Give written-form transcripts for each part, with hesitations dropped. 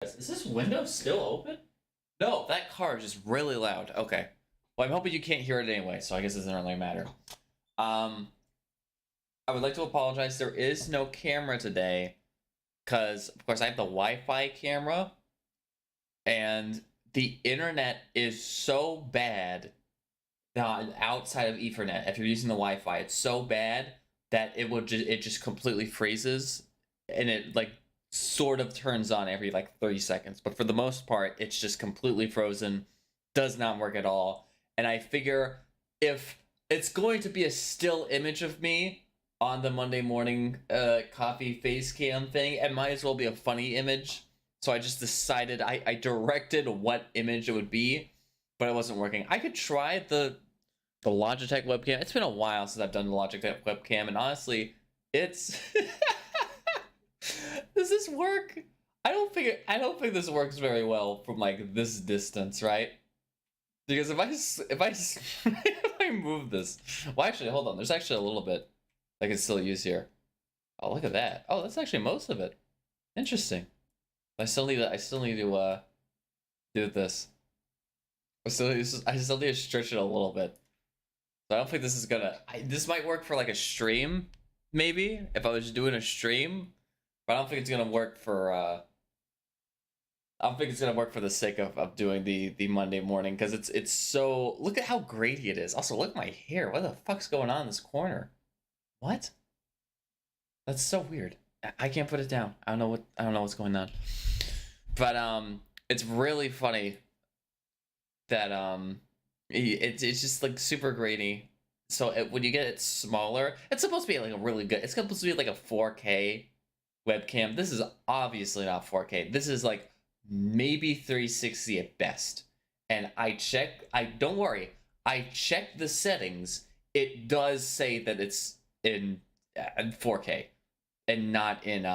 Is this window still open? No, that car is just really loud. Okay. Well, I'm hoping you can't hear it anyway, so I guess it doesn't really matter. Um, I would like to apologize. There is no camera today because, of course, I have the Wi-Fi camera, and the internet is so bad outside of Ethernet. If you're using the Wi-Fi, it's so bad that it just completely freezes, and it like sort of turns on every like 30 seconds. But for the most part, it's just completely frozen, does not work at all. And I figure if it's going to be a still image of me on the Monday morning coffee face cam thing, it might as well be a funny image. So I just decided I directed what image it would be, but it wasn't working. I could try the Logitech webcam. It's been a while since I've done the Logitech webcam, and honestly, it's does this work? I don't think this works very well from like this distance, right? Because if I move this, well, actually, hold on. There's actually a little bit I can still use here. Oh, look at that. Oh, that's actually most of it. Interesting. I still need to do this. I still need to stretch it a little bit. So I don't think this is gonna. This might work for like a stream, maybe if I was doing a stream, but I don't think it's gonna work for. I don't think it's gonna work for the sake of doing the Monday morning because it's so. Look at how grainy it is. Also, look at my hair. What the fuck's going on in this corner? What? That's so weird. I can't put it down. I don't know what's going on. But it's really funny that it's just like super grainy. So when you get it smaller, it's supposed to be like a really good. It's supposed to be like a 4K webcam. This is obviously not 4K. This is like maybe 360 at best. And I don't worry. I checked the settings. It does say that it's in 4K and not in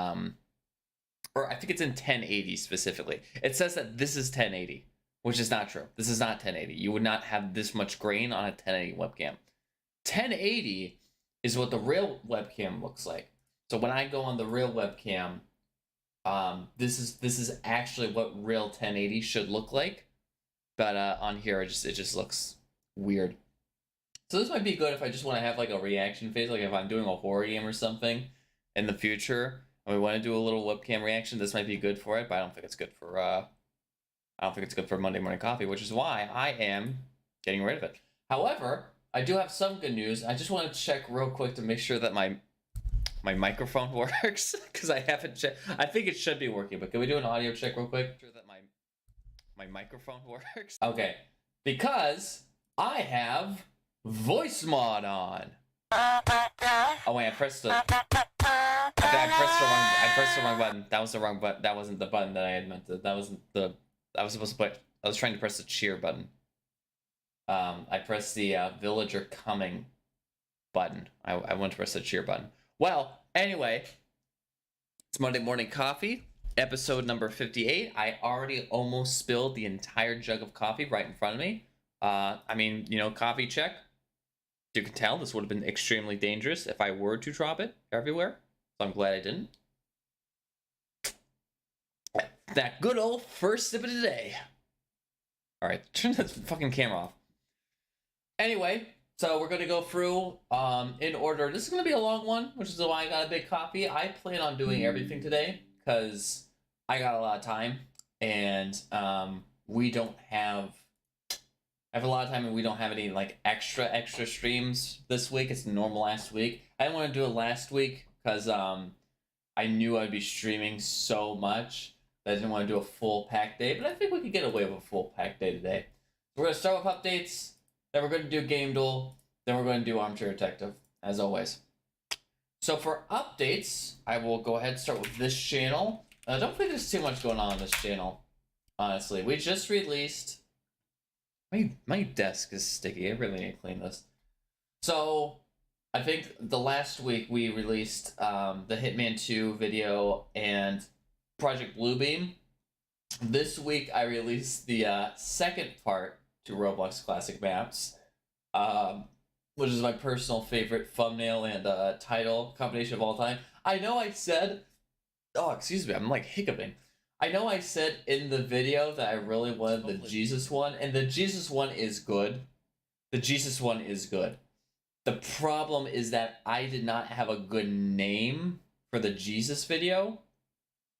or I think it's in 1080 specifically. It says that this is 1080, which is not true. This is not 1080. You would not have this much grain on a 1080 webcam. 1080 is what the real webcam looks like. So when I go on the real webcam, this is actually what real 1080 should look like. But on here it just looks weird. So this might be good if I just want to have like a reaction phase, like if I'm doing a horror game or something in the future, and we want to do a little webcam reaction. This might be good for it, but I don't think it's good for Monday morning coffee, which is why I am getting rid of it. However, I do have some good news. I just want to check real quick to make sure that my microphone works because I haven't checked. I think it should be working, but can we do an audio check real quick? Make sure that my microphone works. Okay, because I have voice mod on. Oh wait, I pressed the wrong button. That was the wrong button. That wasn't the button that I had meant to. That wasn't the. I was supposed to put. I was trying to press the cheer button. I pressed the villager coming button. I want to press the cheer button. Well, anyway, it's Monday morning coffee, episode number 58. I already almost spilled the entire jug of coffee right in front of me. I mean, you know, coffee check. You can tell this would have been extremely dangerous if I were to drop it everywhere. So I'm glad I didn't. That good old first sip of the day. All right, turn that fucking camera off. Anyway, so we're going to go through in order. This is going to be a long one, which is why I got a big copy. I plan on doing everything today because I got a lot of time, and we don't have. I have a lot of time, and we don't have any like extra streams this week. It's normal last week. I didn't want to do it last week because I knew I'd be streaming so much that I didn't want to do a full pack day. But I think we could get away with a full pack day today. So we're gonna start with updates. Then we're going to do Game Duel. Then we're going to do Armchair Detective, as always. So for updates, I will go ahead and start with this channel. I don't think there's too much going on this channel, honestly. We just released... My desk is sticky. I really need to clean this. So, I think the last week we released the Hitman 2 video and Project Bluebeam. This week I released the second part to Roblox Classic Maps, which is my personal favorite thumbnail and title combination of all time. I know I said, oh, excuse me, I'm like hiccuping. I know I said in the video that I really wanted the Jesus one, and the Jesus one is good. The Jesus one is good. The problem is that I did not have a good name for the Jesus video.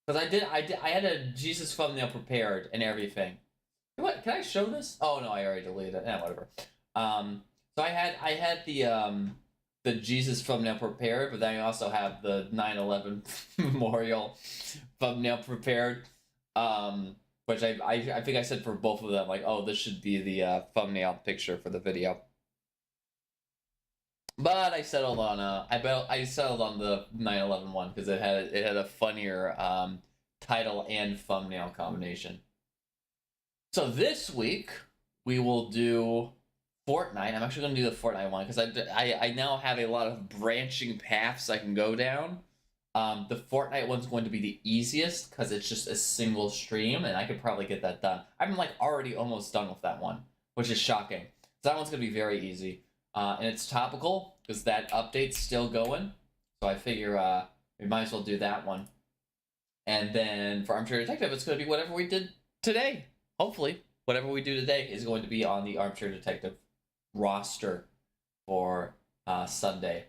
Because I had a Jesus thumbnail prepared and everything. What, can I show this? Oh no, I already deleted it. Whatever. So I had the Jesus thumbnail prepared, but then I also have the 9/11 memorial thumbnail prepared. Which I think I said for both of them, like, oh, this should be the thumbnail picture for the video. But I settled on I settled on the 9/11 one because it had a funnier title and thumbnail combination. So this week we will do Fortnite. I'm actually going to do the Fortnite one because I now have a lot of branching paths I can go down. The Fortnite one's going to be the easiest because it's just a single stream, and I could probably get that done. I'm like already almost done with that one, which is shocking. So that one's going to be very easy. And it's topical because that update's still going. So I figure we might as well do that one. And then for Armchair Detective, it's going to be whatever we did today. Hopefully, whatever we do today is going to be on the Armchair Detective roster for Sunday.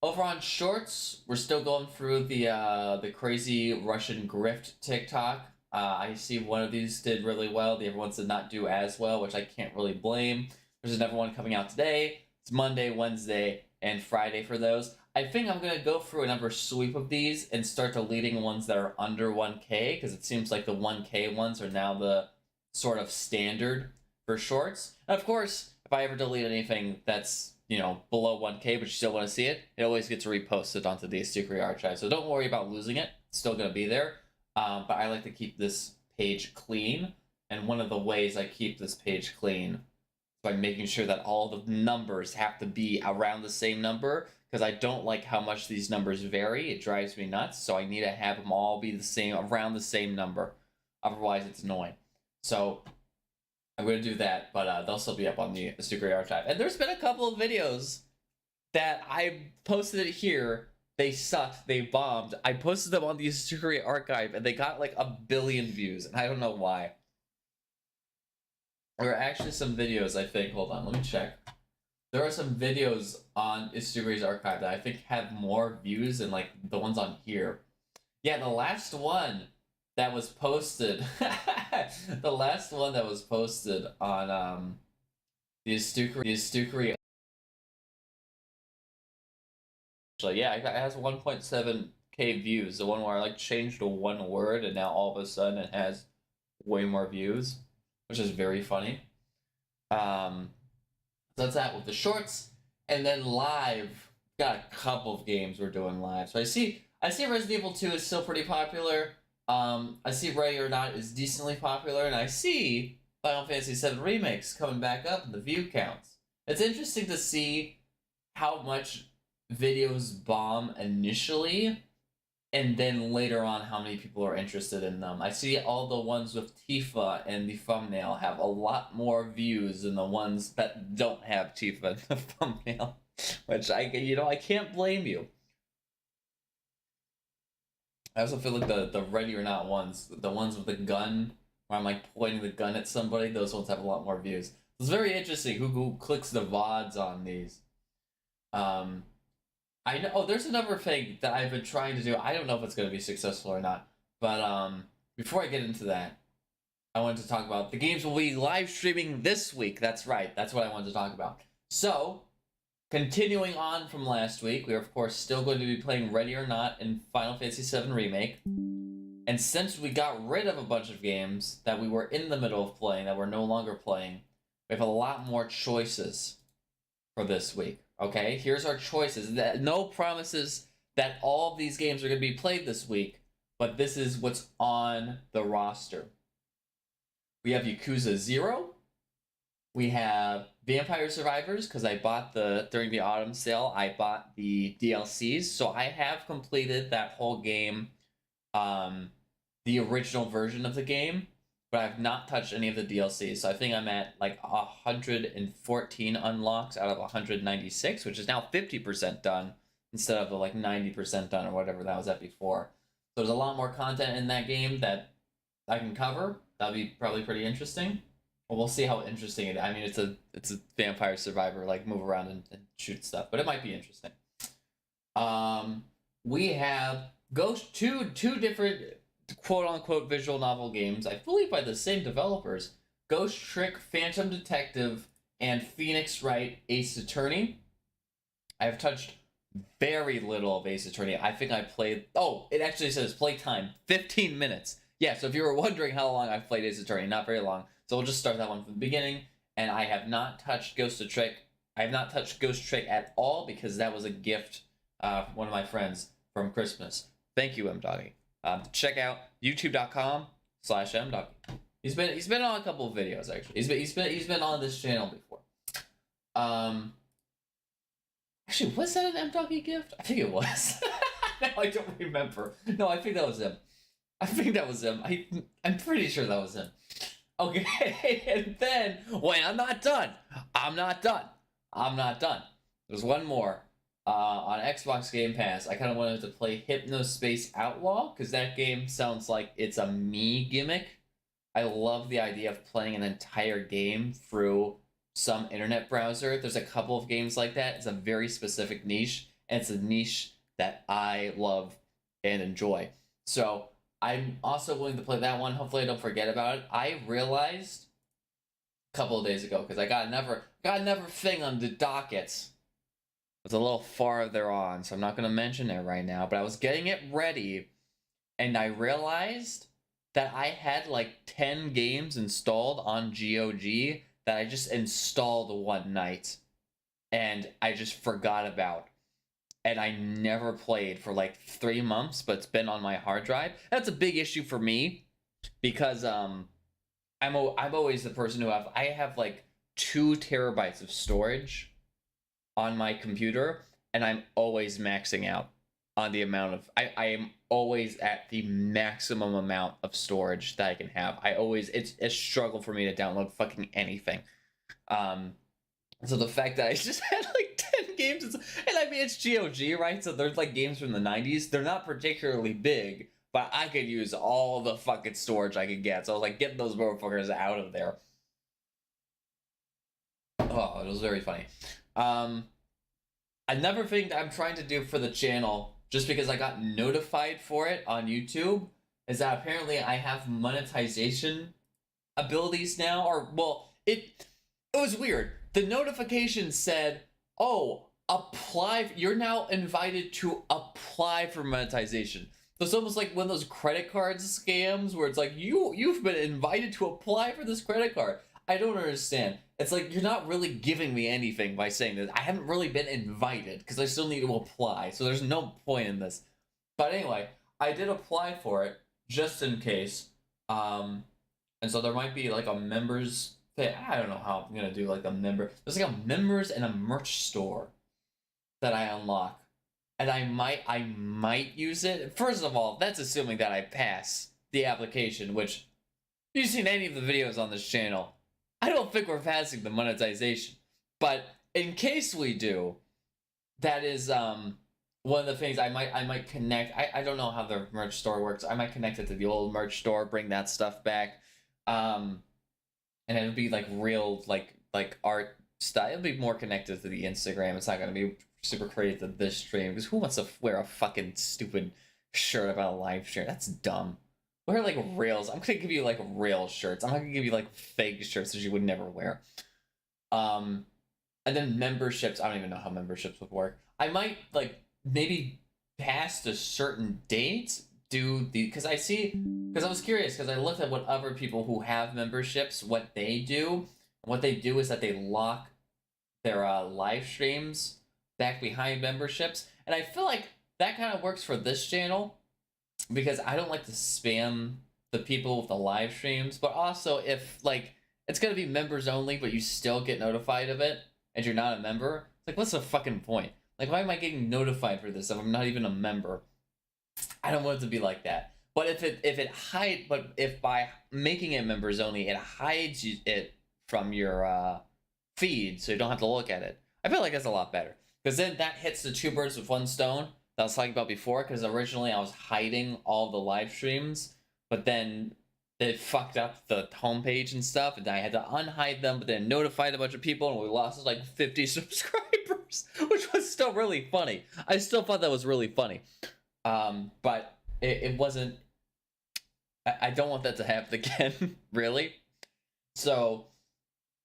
Over on Shorts, we're still going through the crazy Russian grift TikTok. I see one of these did really well. The other ones did not do as well, which I can't really blame. There's another one coming out today. It's Monday, Wednesday, and Friday for those. I think I'm going to go through another sweep of these and start deleting ones that are under 1K, because it seems like the 1K ones are now the sort of standard for Shorts. And of course, if I ever delete anything that's, below 1K, but you still want to see it, it always gets reposted onto the Astukri archive. So don't worry about losing it. It's still going to be there. But I like to keep this page clean. And one of the ways I keep this page clean is by making sure that all the numbers have to be around the same number, because I don't like how much these numbers vary. It drives me nuts. So I need to have them all be the same, around the same number. Otherwise, it's annoying. So I'm going to do that, but they'll still be up on the Astukri archive. And there's been a couple of videos that I posted it here. They sucked. They bombed. I posted them on the Astukri archive, and they got like 1 billion views, and I don't know why. There are actually some videos, I think. Hold on, let me check. There are some videos on Astukri's archive that I think have more views than like the ones on here. Yeah, the last one that was posted the last one that was posted on the Astukri actually, yeah, it has 1.7k views. The one where I like changed one word and now all of a sudden it has way more views, which is very funny. So that's that with the Shorts. And then live, got a couple of games we're doing live. So I see Resident Evil 2 is still pretty popular. I see Ready or Not is decently popular, and I see Final Fantasy VII Remakes coming back up in the view counts. It's interesting to see how much videos bomb initially, and then later on how many people are interested in them. I see all the ones with Tifa and the thumbnail have a lot more views than the ones that don't have Tifa in the thumbnail, which I can't blame you. I also feel like the Ready or Not ones, the ones with the gun, where I'm like pointing the gun at somebody, those ones have a lot more views. It's very interesting who clicks the VODs on these. I know. Oh, there's another thing that I've been trying to do. I don't know if it's going to be successful or not. But before I get into that, I wanted to talk about the games we'll be live streaming this week. That's right. That's what I wanted to talk about. So, continuing on from last week, we are, of course, still going to be playing Ready or Not in Final Fantasy VII Remake. And since we got rid of a bunch of games that we were in the middle of playing, that we're no longer playing, we have a lot more choices for this week. Okay, here's our choices. No promises that all of these games are going to be played this week, but this is what's on the roster. We have Yakuza 0. We have Vampire Survivors, because I bought during the autumn sale, I bought the DLCs, so I have completed that whole game, the original version of the game, but I've not touched any of the DLCs, so I think I'm at like 114 unlocks out of 196, which is now 50% done, instead of the like 90% done or whatever that was at before. there's a lot more content in that game that I can cover. That'd be probably pretty interesting. Well, we'll see how interesting it is. I mean, it's a vampire survivor, like move around and shoot stuff, but it might be interesting. We have two different quote unquote visual novel games, I believe by the same developers. Ghost Trick Phantom Detective and Phoenix Wright Ace Attorney. I have touched very little of Ace Attorney. I think I played. Oh, it actually says playtime 15 minutes. Yeah, so if you were wondering how long I've played Ace Attorney, not very long. So we'll just start that one from the beginning. And I have not touched Ghost Trick. I have not touched Ghost Trick at all because that was a gift from one of my friends from Christmas. Thank you, MDoggy. Check out youtube.com/MDoggy. He's been on a couple of videos actually. He's been on this channel before. Actually, was that an MDoggy gift? I think it was. No, I don't remember. No, I think that was him. I'm pretty sure that was him. Okay, and then wait, I'm not done. There's one more. On Xbox Game Pass, I kind of wanted to play Hypnospace Outlaw because that game sounds like it's a me gimmick. I love the idea of playing an entire game through some internet browser. There's a couple of games like that. It's a very specific niche, and it's a niche that I love and enjoy. So I'm also willing to play that one. Hopefully I don't forget about it. I realized a couple of days ago, because I got another thing on the docket. It's a little farther on, so I'm not going to mention it right now, but I was getting it ready, and I realized that I had like 10 games installed on GOG that I just installed one night, and I just forgot about. And I never played for like 3 months, but it's been on my hard drive. That's a big issue for me because I'm always the person who I have like 2 terabytes of storage on my computer, and I'm always maxing out on the amount of I am always at the maximum amount of storage that I can have. It's a struggle for me to download fucking anything. So the fact that I just had like 10 games, and I mean, it's GOG, right? So there's like games from the 90s. They're not particularly big, but I could use all the fucking storage I could get. So I was like, get those motherfuckers out of there. Oh, it was very funny. Another thing that I'm trying to do for the channel, just because I got notified for it on YouTube, is that apparently I have monetization abilities now. Or, well, it was weird. The notification said, oh, you're now invited to apply for monetization. So it's almost like one of those credit card scams where it's like, you've been invited to apply for this credit card. I don't understand. It's like, you're not really giving me anything by saying that. I haven't really been invited because I still need to apply. So there's no point in this. But anyway, I did apply for it just in case. And so there might be like a members thing. I don't know how I'm going to do like a member. There's like a members and a merch store that I unlock. And I might use it. First of all, that's assuming that I pass the application, which if you've seen any of the videos on this channel, I don't think we're passing the monetization. But in case we do, that is one of the things I might connect. I don't know how the merch store works. I might connect it to the old merch store, bring that stuff back. And it'll be like real like art style. It'll be more connected to the Instagram. It's not gonna be super creative to this stream, because who wants to wear a fucking stupid shirt about a live stream? That's dumb. Wear like rails. I'm gonna give you like rail shirts. I'm not gonna give you like fake shirts that you would never wear. And then memberships. I don't even know how memberships would work. I might like maybe past a certain date because I was curious because I looked at what other people who have memberships, what they do. What they do is that they lock their live streams back behind memberships, and I feel like that kind of works for this channel. Because I don't like to spam the people with the live streams, but also if like it's gonna be members only, but you still get notified of it and you're not a member, it's like, what's the fucking point? Like, why am I getting notified for this if I'm not even a member? I don't want it to be like that. But if by making it members only, it hides it from your feed, so you don't have to look at it. I feel like that's a lot better, because then that hits the 2 birds with 1 stone. that I was talking about before, because originally I was hiding all the live streams, but then it fucked up the homepage and stuff, and I had to unhide them, but then notified a bunch of people, and we lost like 50 subscribers, which was still really funny. I still thought that was really funny. But it wasn't. I don't want that to happen again, really. So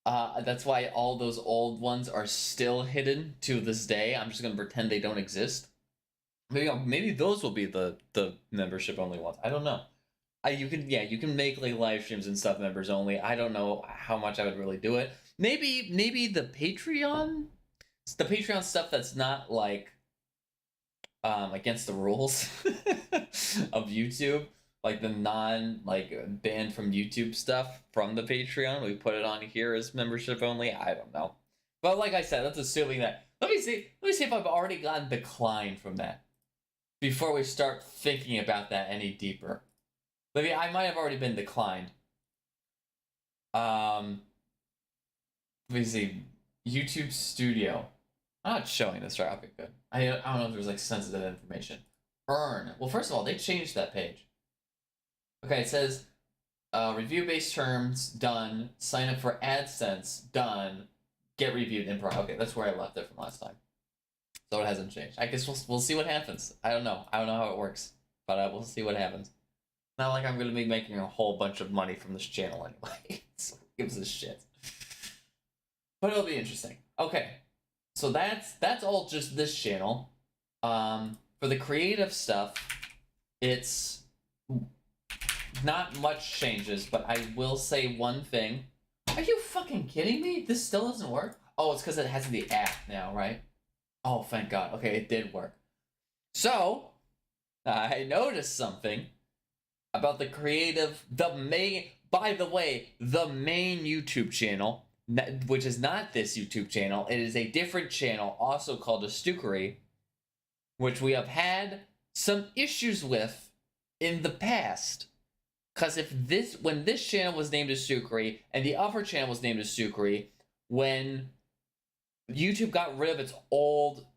that's why all those old ones are still hidden to this day. I'm just gonna pretend they don't exist. Maybe those will be the membership only ones. I don't know. You can make like live streams and stuff members only. I don't know how much I would really do it. Maybe the Patreon stuff that's not like against the rules of YouTube, like the non like banned from YouTube stuff from the Patreon. We put it on here as membership only. I don't know. But like I said, that's assuming that. Let me see if I've already gotten declined from that before we start thinking about that any deeper. Maybe I might have already been declined. Let me see. YouTube Studio. I'm not showing this right. Okay, good. I don't know if there's like sensitive information. Earn. Well, first of all, they changed that page. Okay, it says review-based terms done. Sign up for AdSense done. Get reviewed in progress. Okay, that's where I left it from last time. So it hasn't changed. I guess we'll see what happens. I don't know. I don't know how it works, but we'll see what happens. Not like I'm gonna be making a whole bunch of money from this channel anyway. So who gives a shit? But it'll be interesting. Okay, so that's all just this channel. For the creative stuff, it's not much changes, but I will say one thing. Are you fucking kidding me? This still doesn't work? Oh, it's because it has the app now, right? Oh, thank God. Okay, it did work. So, I noticed something about the creative, by the way, the main YouTube channel, which is not this YouTube channel, it is a different channel, also called Astookery, which we have had some issues with in the past. Because when this channel was named Astookery, and the other channel was named Astookery, when YouTube got rid of its old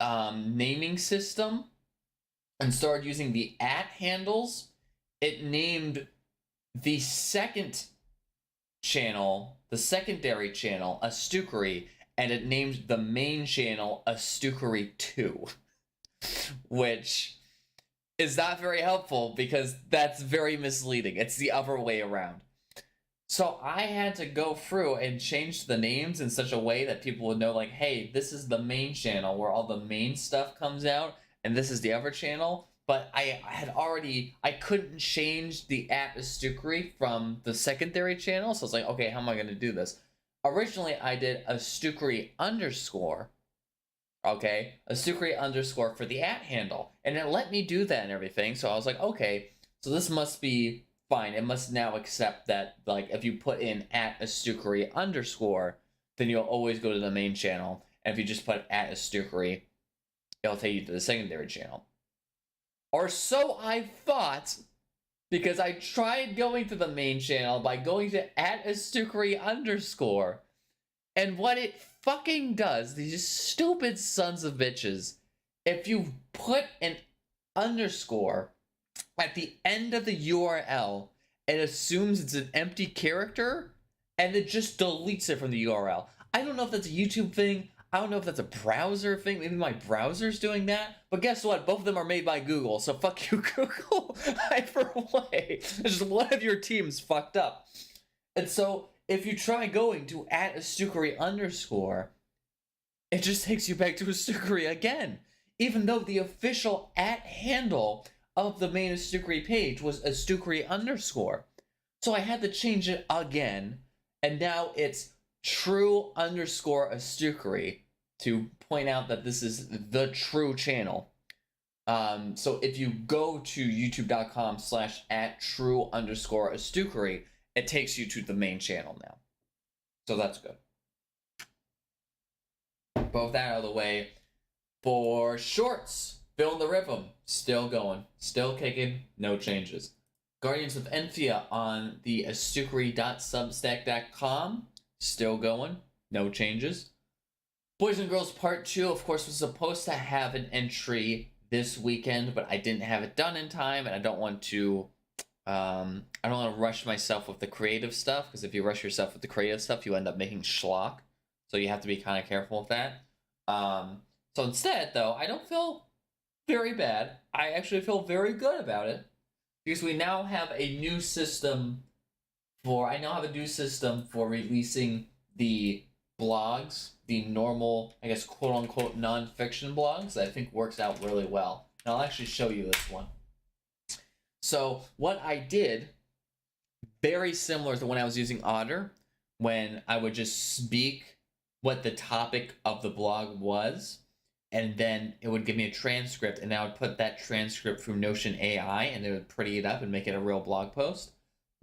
naming system and started using the @handles, it named the second channel, the secondary channel, Astookery, and it named the main channel Astookery 2, which is not very helpful because that's very misleading. It's the other way around. So I had to go through and change the names in such a way that people would know, like, hey, this is the main channel where all the main stuff comes out, and this is the other channel. But I couldn't change the @Astookery from the secondary channel, so I was like, okay, how am I going to do this? Originally, I did Astookery _ okay, Astookery _ for the @handle, and it let me do that and everything, so I was like, okay, so this must be fine. It must now accept that, like, if you put in @Astookery _ then you'll always go to the main channel, and if you just put @Astookery, it'll take you to the secondary channel. Or so I thought, because I tried going to the main channel by going to @Astookery _ and what it fucking does, these stupid sons of bitches, if you put an underscore at the end of the URL, it assumes it's an empty character, and it just deletes it from the URL. I don't know if that's a YouTube thing. I don't know if that's a browser thing. Maybe my browser's doing that. But guess what? Both of them are made by Google. So fuck you, Google. Either way. It's just one of your teams fucked up. And so if you try going to @Astookery _ it just takes you back to Astookery again. Even though the official @handle of the main Astookery page was Astookery _ So I had to change it again. And now it's true _ Astookery to point out that this is the true channel. So if you go to youtube.com/@true _ Astookery, it takes you to the main channel now. So that's good. Both that out of the way. For shorts, Feeling the Rhythm, still going, still kicking, no changes. Guardians of Enfia on the astookery.substack.com, still going, no changes. Boys and Girls Part 2, of course, was supposed to have an entry this weekend, but I didn't have it done in time, and I don't want to rush myself with the creative stuff, because if you rush yourself with the creative stuff, you end up making schlock. So you have to be kind of careful with that. So instead, though, I don't feel very bad. I actually feel very good about it, because we now have a new system I now have a new system for releasing the blogs, the normal, I guess, quote unquote non-fiction blogs, that I think works out really well. And I'll actually show you this one. So what I did, very similar to when I was using Otter, when I would just speak what the topic of the blog was, and then it would give me a transcript, and I would put that transcript through Notion AI, and it would pretty it up and make it a real blog post.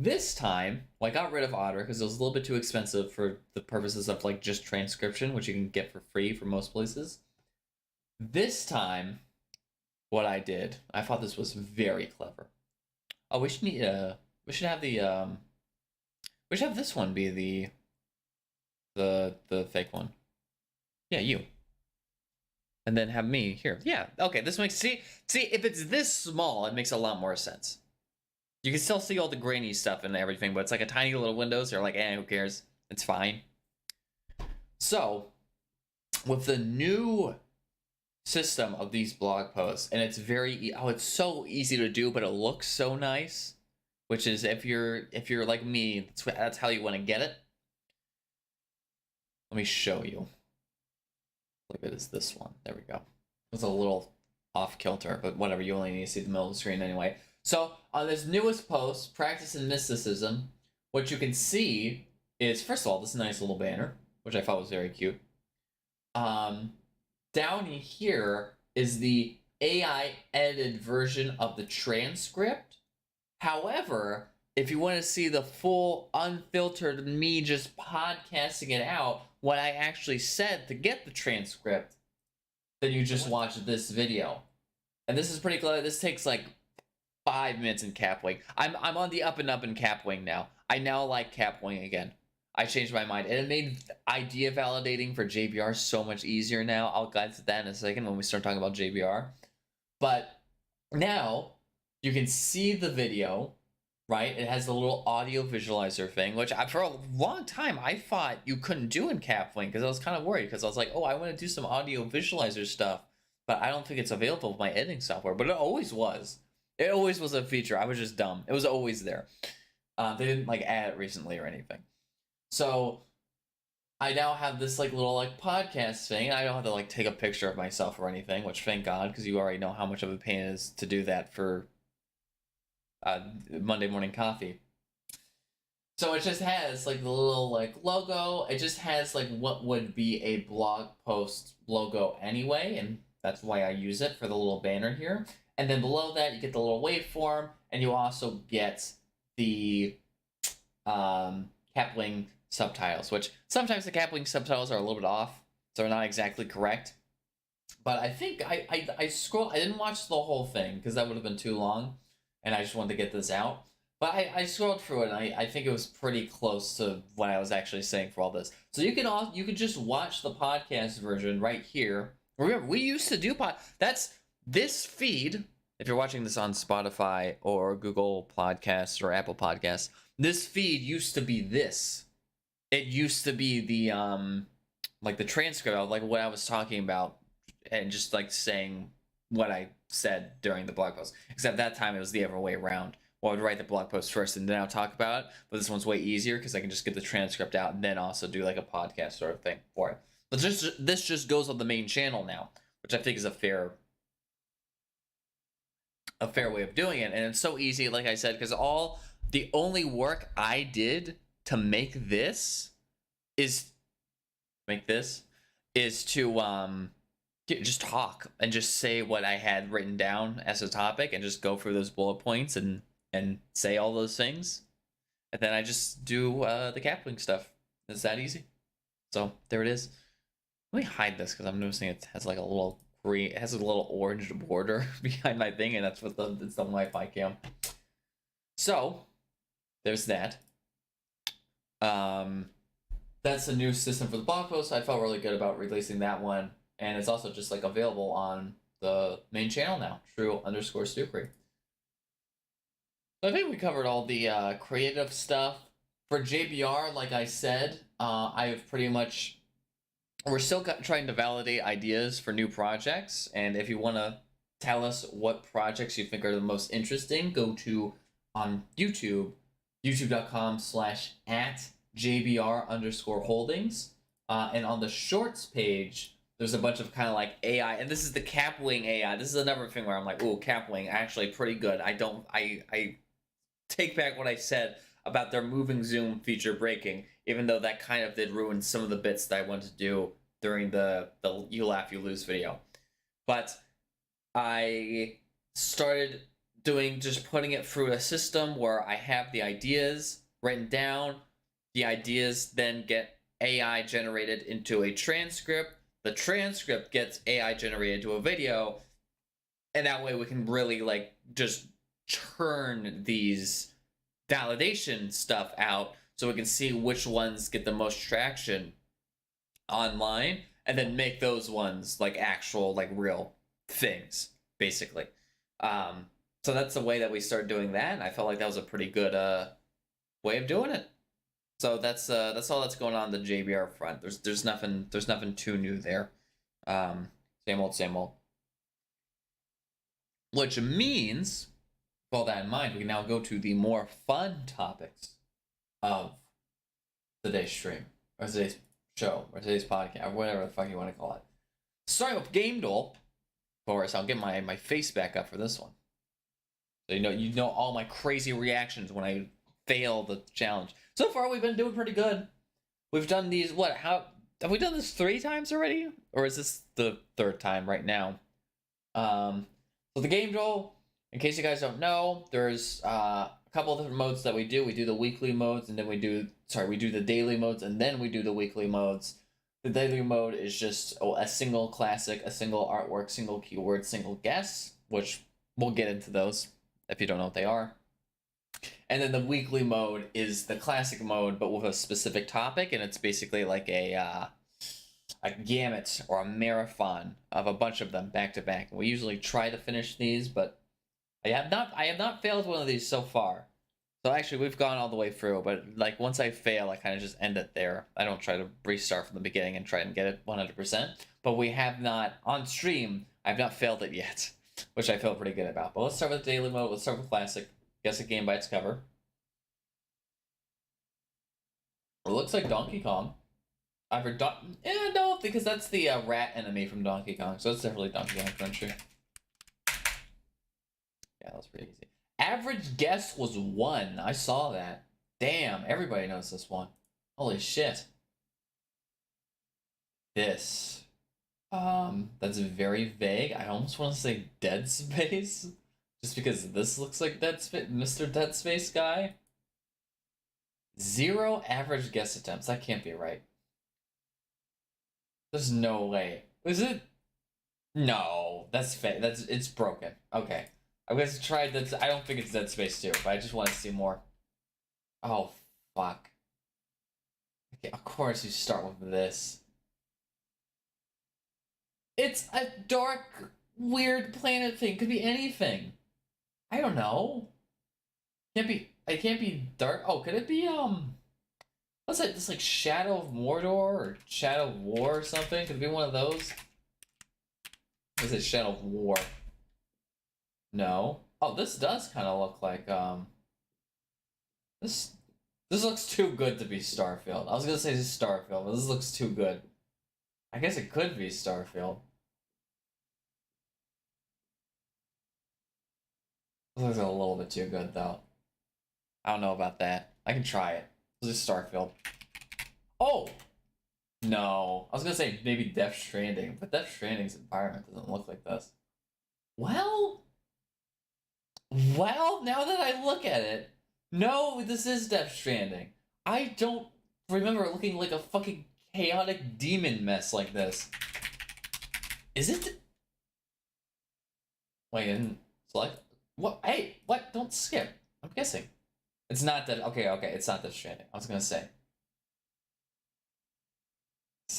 This time, well, I got rid of Otter because it was a little bit too expensive for the purposes of like just transcription, which you can get for free for most places. This time, what I did, I thought this was very clever. Oh, we should have this one be the fake one. Yeah, you. And then have me here. Yeah, okay, this makes, see, if it's this small, it makes a lot more sense. You can still see all the grainy stuff and everything, but it's like a tiny little window, so you're like, who cares? It's fine. So, with the new system of these blog posts, and it's it's so easy to do, but it looks so nice, which is, if you're like me, that's how you want to get it. Let me show you. I believe it is this one. There we go. It's a little off kilter, but whatever, you only need to see the middle of the screen anyway. So on this newest post, Practice in Mysticism, what you can see is, first of all, this nice little banner, which I thought was very cute. Down here is the AI edited version of the transcript. However, if you want to see the full unfiltered me just podcasting it out, what I actually said to get the transcript, then you just watch this video. And this is pretty clever. This takes like 5 minutes in Capwing. I'm on the up and up in Capwing now. I now like Capwing again. I changed my mind, and it made idea validating for JBR so much easier now. I'll get to that in a second when we start talking about JBR. But now you can see the video, right? It has the little audio visualizer thing, which for a long time I thought you couldn't do in Capwing, because I was kind of worried, because I was like, oh, I want to do some audio visualizer stuff, but I don't think it's available with my editing software. But it always was. It always was a feature. I was just dumb. It was always there. They didn't like add it recently or anything. So I now have this like little like podcast thing. I don't have to like take a picture of myself or anything, which thank God, because you already know how much of a pain it is to do that for Monday Morning Coffee. So it just has like the little like logo. It just has like what would be a blog post logo anyway, and that's why I use it for the little banner here. And then below that, you get the little waveform, and you also get the Capwing subtitles, which sometimes the Capwing subtitles are a little bit off, so they're not exactly correct. But I think I scrolled. I didn't watch the whole thing because that would have been too long, and I just wanted to get this out. But I scrolled through it, and I think it was pretty close to what I was actually saying for all this. So you can just watch the podcast version right here. Remember, we used to do that's this feed. If you're watching this on Spotify or Google Podcasts or Apple Podcasts, this feed used to be this. It used to be the like the transcript of like what I was talking about, and just like saying what I said during the blog post. Except that time it was the other way around. Well, I would write the blog post first and then I'll talk about it. But this one's way easier because I can just get the transcript out and then also do like a podcast sort of thing for it. But this just goes on the main channel now, which I think is a fair way of doing it. And it's so easy, like I said, because the only work I did to make this is to just talk and just say what I had written down as a topic and just go through those bullet points and say all those things. And then I just do the Capwing stuff. It's that easy. So there it is. Let me hide this because I'm noticing it has like a little green, it has a little orange border behind my thing, and that's what it's the Wi-Fi cam. So there's that. Then that's a new system for the blog post. I felt really good about releasing that one, and it's also just like available on the main channel now, True_Stukery. So I think we covered all the creative stuff. For JBR, like I said, I've pretty much, we're still trying to validate ideas for new projects, and if you want to tell us what projects you think are the most interesting, go to on YouTube, youtube.com/@JBR_holdings. And on the shorts page, there's a bunch of kind of like AI, and this is the Capwing AI. This is another thing where I'm like, oh, Capwing, actually pretty good. I take back what I said about their moving zoom feature breaking, even though that kind of did ruin some of the bits that I wanted to do during the You Laugh, You Lose video. But I started just putting it through a system where I have the ideas written down. The ideas then get AI generated into a transcript. The transcript gets AI generated to a video. And that way we can really like just churn these validation stuff out so we can see which ones get the most traction online and then make those ones like actual like real things basically. So that's the way that we started doing that, and I felt like that was a pretty good way of doing it. So that's all that's going on the JBR front. There's nothing too new there. Same old. Which means, with all that in mind, we can now go to the more fun topics of today's stream, or today's show, or today's podcast, or whatever the fuck you want to call it. Starting with Game Duel. Of course, I'll get my face back up for this one. So you know all my crazy reactions when I fail the challenge. So far, we've been doing pretty good. We've done these, how have we done this 3 times already? Or is this the 3rd time right now? So the Game Duel, in case you guys don't know, there's a couple of different modes that we do. We do the weekly modes, and then we do the daily modes, and then we do the weekly modes. The daily mode is just a single classic, a single artwork, single keyword, single guess, which we'll get into those if you don't know what they are. And then the weekly mode is the classic mode, but with a specific topic, and it's basically like a gamut or a marathon of a bunch of them back to back. We usually try to finish these, but I have not failed one of these so far. So actually, we've gone all the way through, but like once I fail, I kind of just end it there. I don't try to restart from the beginning and try and get it 100%. But we have not, on stream, I've not failed it yet, which I feel pretty good about. But let's start with daily mode. Let's start with classic. Guess a game by its cover. It looks like Donkey Kong. I've heard no, because that's the rat enemy from Donkey Kong, so it's definitely Donkey Kong Country. Yeah, that was pretty easy. Average guess was 1. I saw that. Damn, everybody knows this one. Holy shit. This. That's very vague. I almost want to say Dead Space. Just because this looks like Mr. Dead Space guy. 0 average guess attempts. That can't be right. There's no way. Is it? No, that's fake. It's broken. Okay. I'm going to try that. I don't think it's Dead Space 2, but I just want to see more. Oh, fuck. Okay, of course you start with this. It's a dark, weird planet thing. Could be anything. I don't know. It can't be dark. Oh, could it be, what's that? This like Shadow of Mordor or Shadow of War or something? Could it be one of those? Or is it Shadow of War? No. Oh, this does kind of look like, this looks too good to be Starfield. I was gonna say this is Starfield, but this looks too good. I guess it could be Starfield. This looks a little bit too good, though. I don't know about that. I can try it. This is Starfield. Oh! No. I was gonna say maybe Death Stranding, but Death Stranding's environment doesn't look like this. Well, now that I look at it, no, this is Death Stranding. I don't remember it looking like a fucking chaotic demon mess like this. Is it? Wait, and select? What? Hey, what? Don't skip. I'm guessing. It's not that. Okay, it's not Death Stranding. I was gonna say.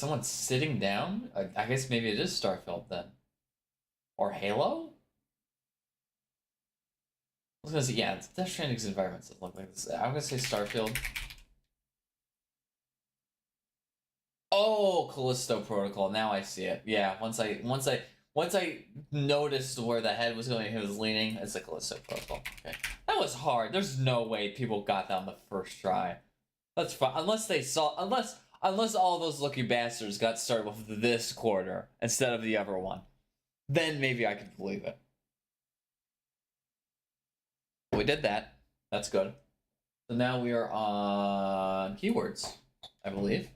someone sitting down? I guess maybe it is Starfield then. Or Halo? I was gonna say, yeah, Death Stranding's environments that look like this. I'm gonna say Starfield. Oh, Callisto Protocol. Now I see it. Yeah, once I noticed where the head was going, he was leaning. It's a Callisto Protocol. Okay, that was hard. There's no way people got that on the first try. That's fine, unless all those lucky bastards got started with this quarter instead of the other one. Then maybe I could believe it. We did that. That's good. So now we are on keywords, I believe.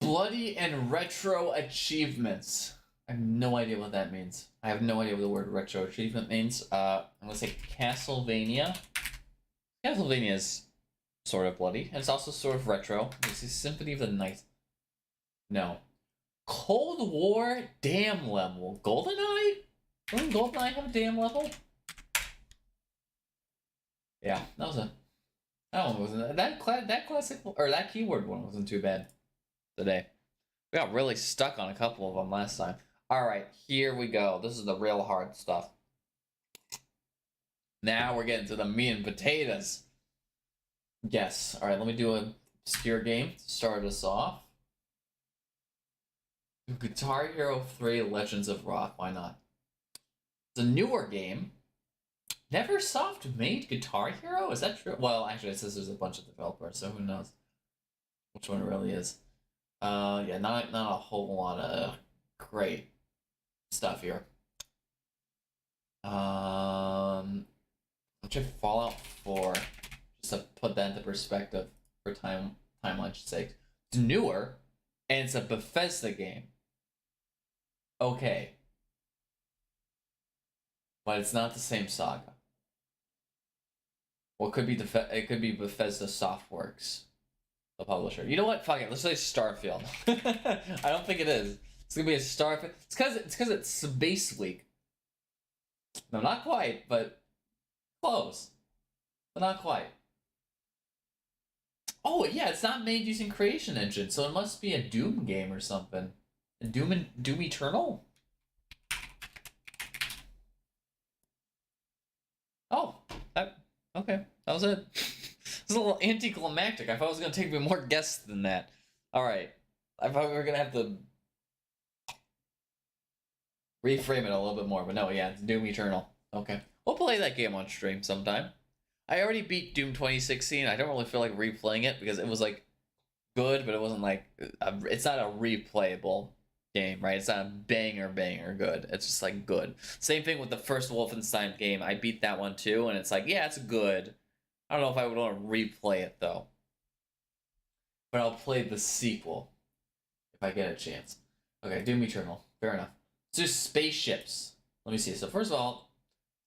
Bloody and retro achievements. I have no idea what that means. I have no idea what the word retro achievement means. I'm gonna say Castlevania. Castlevania is sort of bloody, and it's also sort of retro. This is Symphony of the Night. No. Cold War dam level. GoldenEye? Doesn't GoldenEye have a dam level? Yeah, that was that one wasn't that classic or that keyword one wasn't too bad today. We got really stuck on a couple of them last time. All right, here we go. This is the real hard stuff. Now we're getting to the meat and potatoes. Yes. All right, let me do a obscure game to start us off. Guitar Hero 3 Legends of Rock. Why not? It's a newer game. Neversoft made Guitar Hero? Is that true? Well, actually, it says there's a bunch of developers, so who knows which one it really is. Yeah, not a whole lot of great stuff here. Which Fallout 4, just to put that into perspective for timeline's sake. It's newer, and it's a Bethesda game. Okay. But it's not the same saga. Well, it could be Bethesda Softworks, the publisher. You know what? Fuck it. Let's say Starfield. I don't think it is. It's gonna be a Starfield. It's because it's Space Week. No, not quite, but close. But not quite. Oh yeah, it's not made using Creation Engine, so it must be a Doom game or something. Doom Eternal? Oh, okay. That was it. It's a little anticlimactic. I thought it was gonna take me more guesses than that. All right, I thought we were gonna have to reframe it a little bit more, but no, yeah, it's Doom Eternal. Okay, we'll play that game on stream sometime. I already beat Doom 2016. I don't really feel like replaying it because it was like good, but it wasn't like it's not a replayable game, right? It's not a banger good. It's just like good. Same thing with the first Wolfenstein game. I beat that one too, and it's like, yeah, it's good. I don't know if I would want to replay it though. But I'll play the sequel if I get a chance. Okay, Doom Eternal. Fair enough. So spaceships. Let me see. So first of all,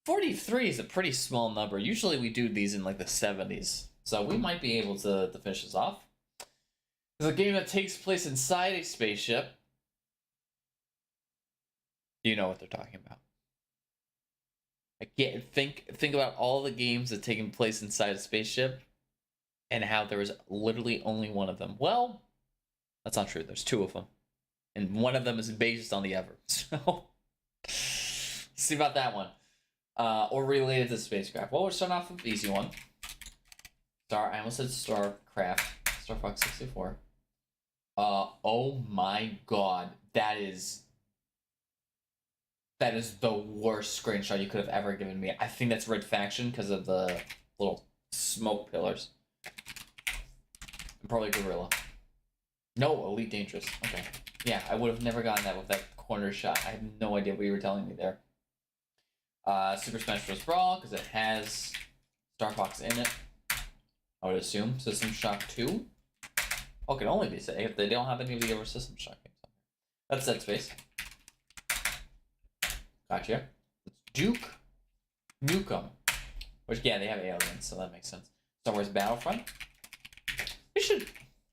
43 is a pretty small number. Usually we do these in like the 70s. So we might be able to finish this off. It's a game that takes place inside a spaceship. You know what they're talking about. Again, think about all the games that taken place inside a spaceship and how there was literally only one of them. Well, that's not true. There's two of them. And one of them is based on the other. So, see about that one. Or related to spacecraft. Well, we're starting off with the easy one. I almost said StarCraft. Star Fox 64. Oh my god. That is the worst screenshot you could have ever given me. I think that's Red Faction because of the little smoke pillars. And probably Gorilla. No, Elite Dangerous. Okay. Yeah, I would have never gotten that with that corner shot. I have no idea what you were telling me there. Super Smash Bros. Brawl, because it has Star Fox in it. I would assume. System Shock 2? Oh, it can only be safe if they don't have any of the other System Shock games. That's Dead Space. Gotcha. It's Duke Nukem. Which, yeah, they have aliens, so that makes sense. Star Wars Battlefront.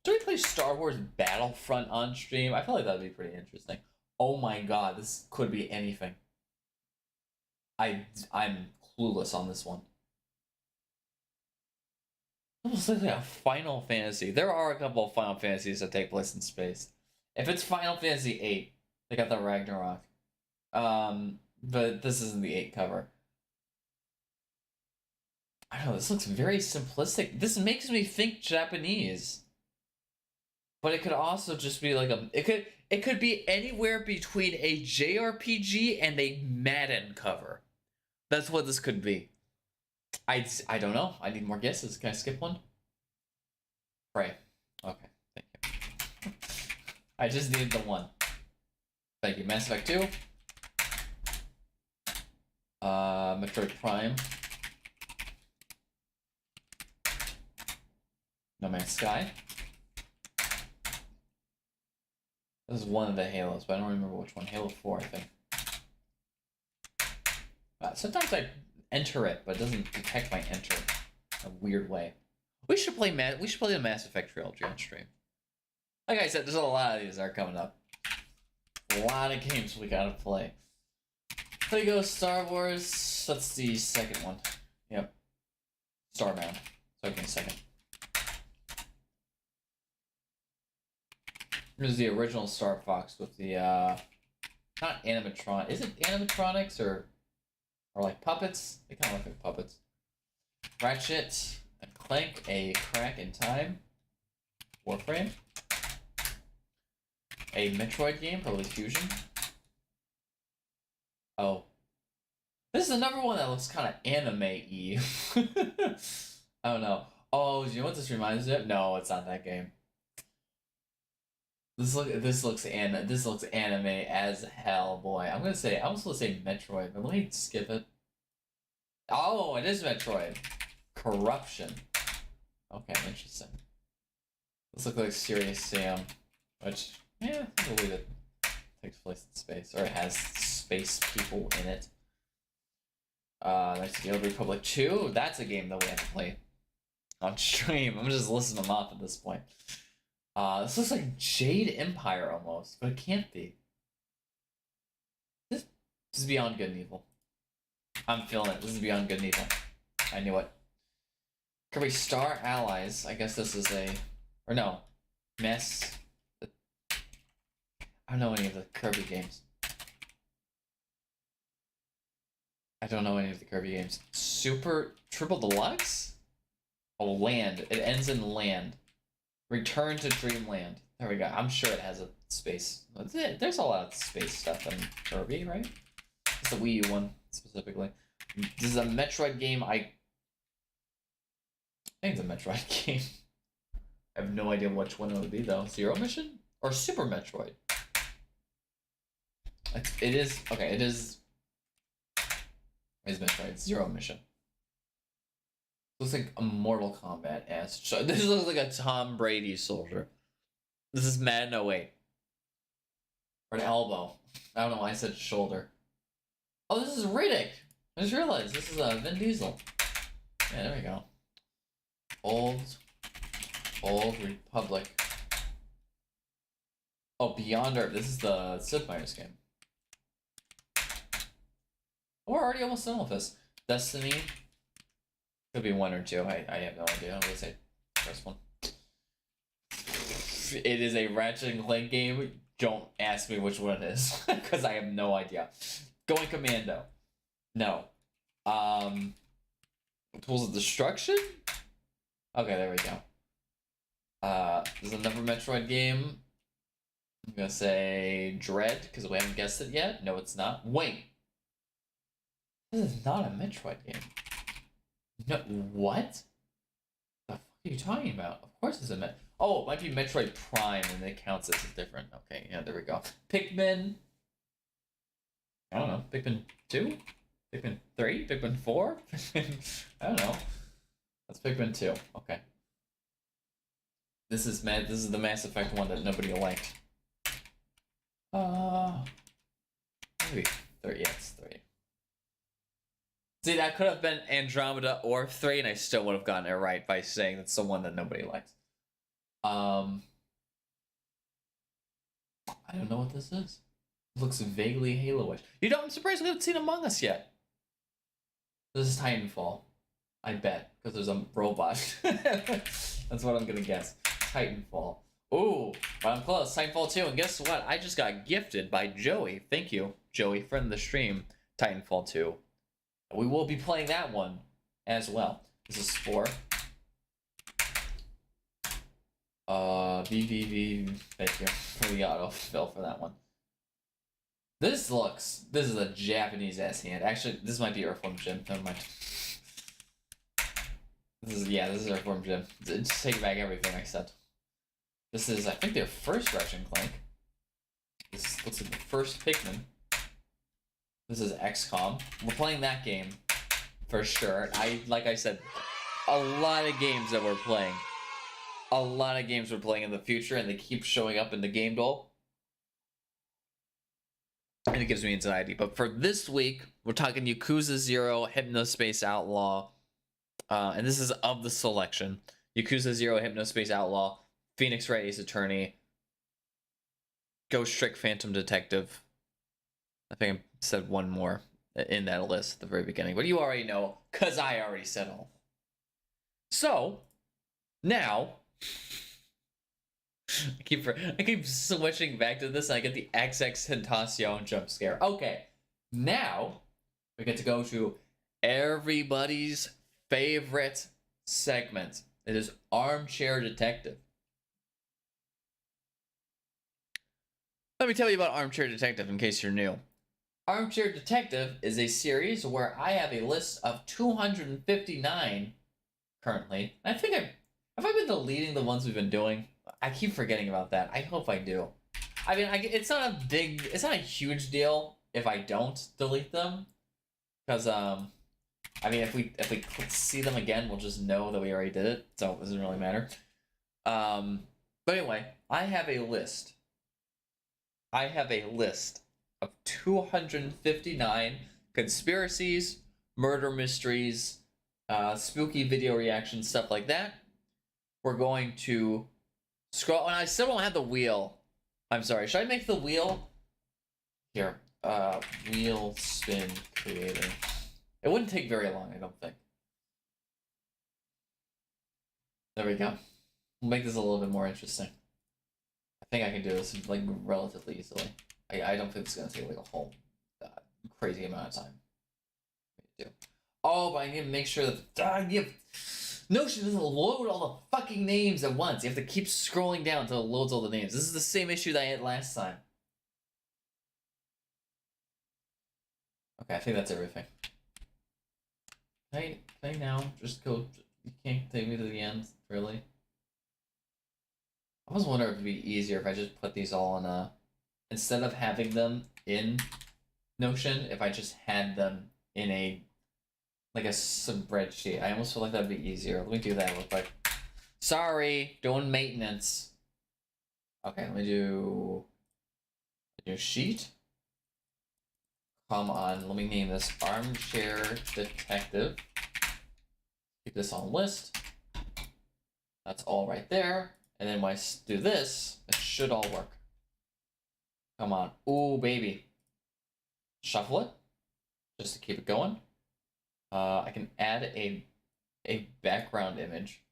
Do we play Star Wars Battlefront on stream? I feel like that'd be pretty interesting. Oh my god, this could be anything. I'm clueless on this one. Almost like a Final Fantasy. There are a couple of Final Fantasies that take place in space. If it's Final Fantasy 8, they got the Ragnarok. But this isn't the 8 cover. I don't know, this looks very simplistic. This makes me think Japanese. But it could also just be like it could be anywhere between a JRPG and a Madden cover. That's what this could be. I don't know. I need more guesses. Can I skip one? Pray. Okay. Thank you. I just needed the one. Thank you. Mass Effect 2. Metroid Prime. No Man's Sky. This is one of the Halos, but I don't remember which one. Halo 4, I think. Sometimes I enter it, but it doesn't detect my enter in a weird way. We should play the Mass Effect trilogy on stream. Like I said, there's a lot of these that are coming up. A lot of games we gotta play. There you go, Star Wars. That's the second one. Yep. Starbound. So give me a second. Here's the original Star Fox with the not animatronic. Is it animatronics or like puppets? They kind of look like puppets. Ratchet and Clank, A Crack in Time. Warframe. A Metroid game, probably Fusion. Oh. This is another one that looks kind of anime-y. I don't know. Oh, you know what this reminds me of? No, it's not that game. This looks anime as hell, boy. I was gonna say Metroid, but let me skip it. Oh, it is Metroid. Corruption. Okay, interesting. This looks like Serious Sam, which, yeah, I believe it takes place in space, or it has space people in it. Next, The Old Republic 2. That's a game that we have to play on stream. I'm just listing them off at this point. This looks like Jade Empire almost, but it can't be. This is Beyond Good and Evil. I'm feeling it. This is Beyond Good and Evil. I knew it. Kirby Star Allies. I guess this is or no, Mess. I don't know any of the Kirby games. Super Triple Deluxe? Oh, Land. It ends in Land. Return to Dreamland. There we go. I'm sure it has a space. There's a lot of space stuff in Kirby, right? It's the Wii U one, specifically. This is a Metroid game. I think it's a Metroid game. I have no idea which one it would be, though. Zero Mission? Or Super Metroid? It is... Okay, it is... It's Metroid. Zero Mission. Looks like a Mortal Kombat ass. This looks like a Tom Brady soldier. This is Madden 08. Or an elbow. I don't know why I said shoulder. Oh, this is Riddick. I just realized this is Vin Diesel. Yeah, there we go. Old Republic. Oh, Beyond Earth. This is the Sid Meier's game. We're already almost done with this. Destiny. Could be 1 or 2. I have no idea. I'm gonna say first one. It is a Ratchet and Clank game. Don't ask me which one it is, because I have no idea. Going Commando. No. Tools of Destruction? Okay, there we go. There's another Metroid game. I'm gonna say Dread, because we haven't guessed it yet. No, it's not. Wing. This is not a Metroid game. No, what? The fuck are you talking about? Of course it's a Oh, it might be Metroid Prime, and it counts as different. Okay, yeah, there we go. Pikmin. I don't know. Pikmin 2? Pikmin 3? Pikmin 4? I don't know. That's Pikmin 2. Okay. This is the Mass Effect one that nobody liked. Maybe 3. Yeah, it's 3. See, that could have been Andromeda or 3, and I still would have gotten it right by saying that's the one that nobody likes. I don't know what this is. It looks vaguely Halo-ish. You know, I'm surprised we haven't seen Among Us yet. This is Titanfall. I bet, because there's a robot. That's what I'm gonna guess. Titanfall. Ooh, but I'm close. Titanfall 2, and guess what? I just got gifted by Joey. Thank you, Joey, friend of the stream. Titanfall 2. We will be playing that one as well. This is 4. Thank you for the autofill for that one. This is a Japanese ass hand. Actually, this might be Earthworm Jim. Never mind. This is Earthworm Jim. Just take back everything I said. This is, I think, their first Ratchet and Clank. This looks like the first Pikmin. This is XCOM. We're playing that game for sure. Like I said, a lot of games that we're playing. A lot of games we're playing in the future, and they keep showing up in the game doll. And it gives me anxiety. But for this week, we're talking Yakuza 0, Hypnospace Outlaw. And this is of the selection. Yakuza 0, Hypnospace Outlaw, Phoenix Wright Ace Attorney, Ghost Trick Phantom Detective. I think I said one more in that list at the very beginning. But you already know, because I already said all. So, now... I keep switching back to this, and I get the XX Tentacion jump scare. Okay, now we get to go to everybody's favorite segment. It is Armchair Detective. Let me tell you about Armchair Detective in case you're new. Armchair Detective is a series where I have a list of 259 currently. I think have I been deleting the ones we've been doing? I keep forgetting about that. I hope I do. I mean, it's not a huge deal if I don't delete them, because I mean, if we see them again, we'll just know that we already did it, so it doesn't really matter. But anyway, I have a list. Of 259 conspiracies, murder mysteries, spooky video reactions, stuff like that. We're going to scroll, and I still don't have the wheel. I'm sorry, should I make the wheel? Here, wheel spin creator. It wouldn't take very long, I don't think. There we go. We'll make this a little bit more interesting. I think I can do this, like, relatively easily. I don't think it's gonna take, like, a whole crazy amount of time. Oh, but I need to make sure that... Notion doesn't load all the fucking names at once. You have to keep scrolling down until it loads all the names. This is the same issue that I had last time. Okay, I think that's everything. Can I now just go... You can't take me to the end, really? I was wondering if it'd be easier if I just put these all in a... Instead of having them in Notion, if I just had them in a... like a spreadsheet. I almost feel like that'd be easier. Let me do that real quick. Sorry, doing maintenance. Okay, let me do sheet. Come on, let me name this Armchair Detective. Keep this on list. That's all right there. And then when I do this, it should all work. Come on. Ooh, baby. Shuffle it, just to keep it going. I can add a background image.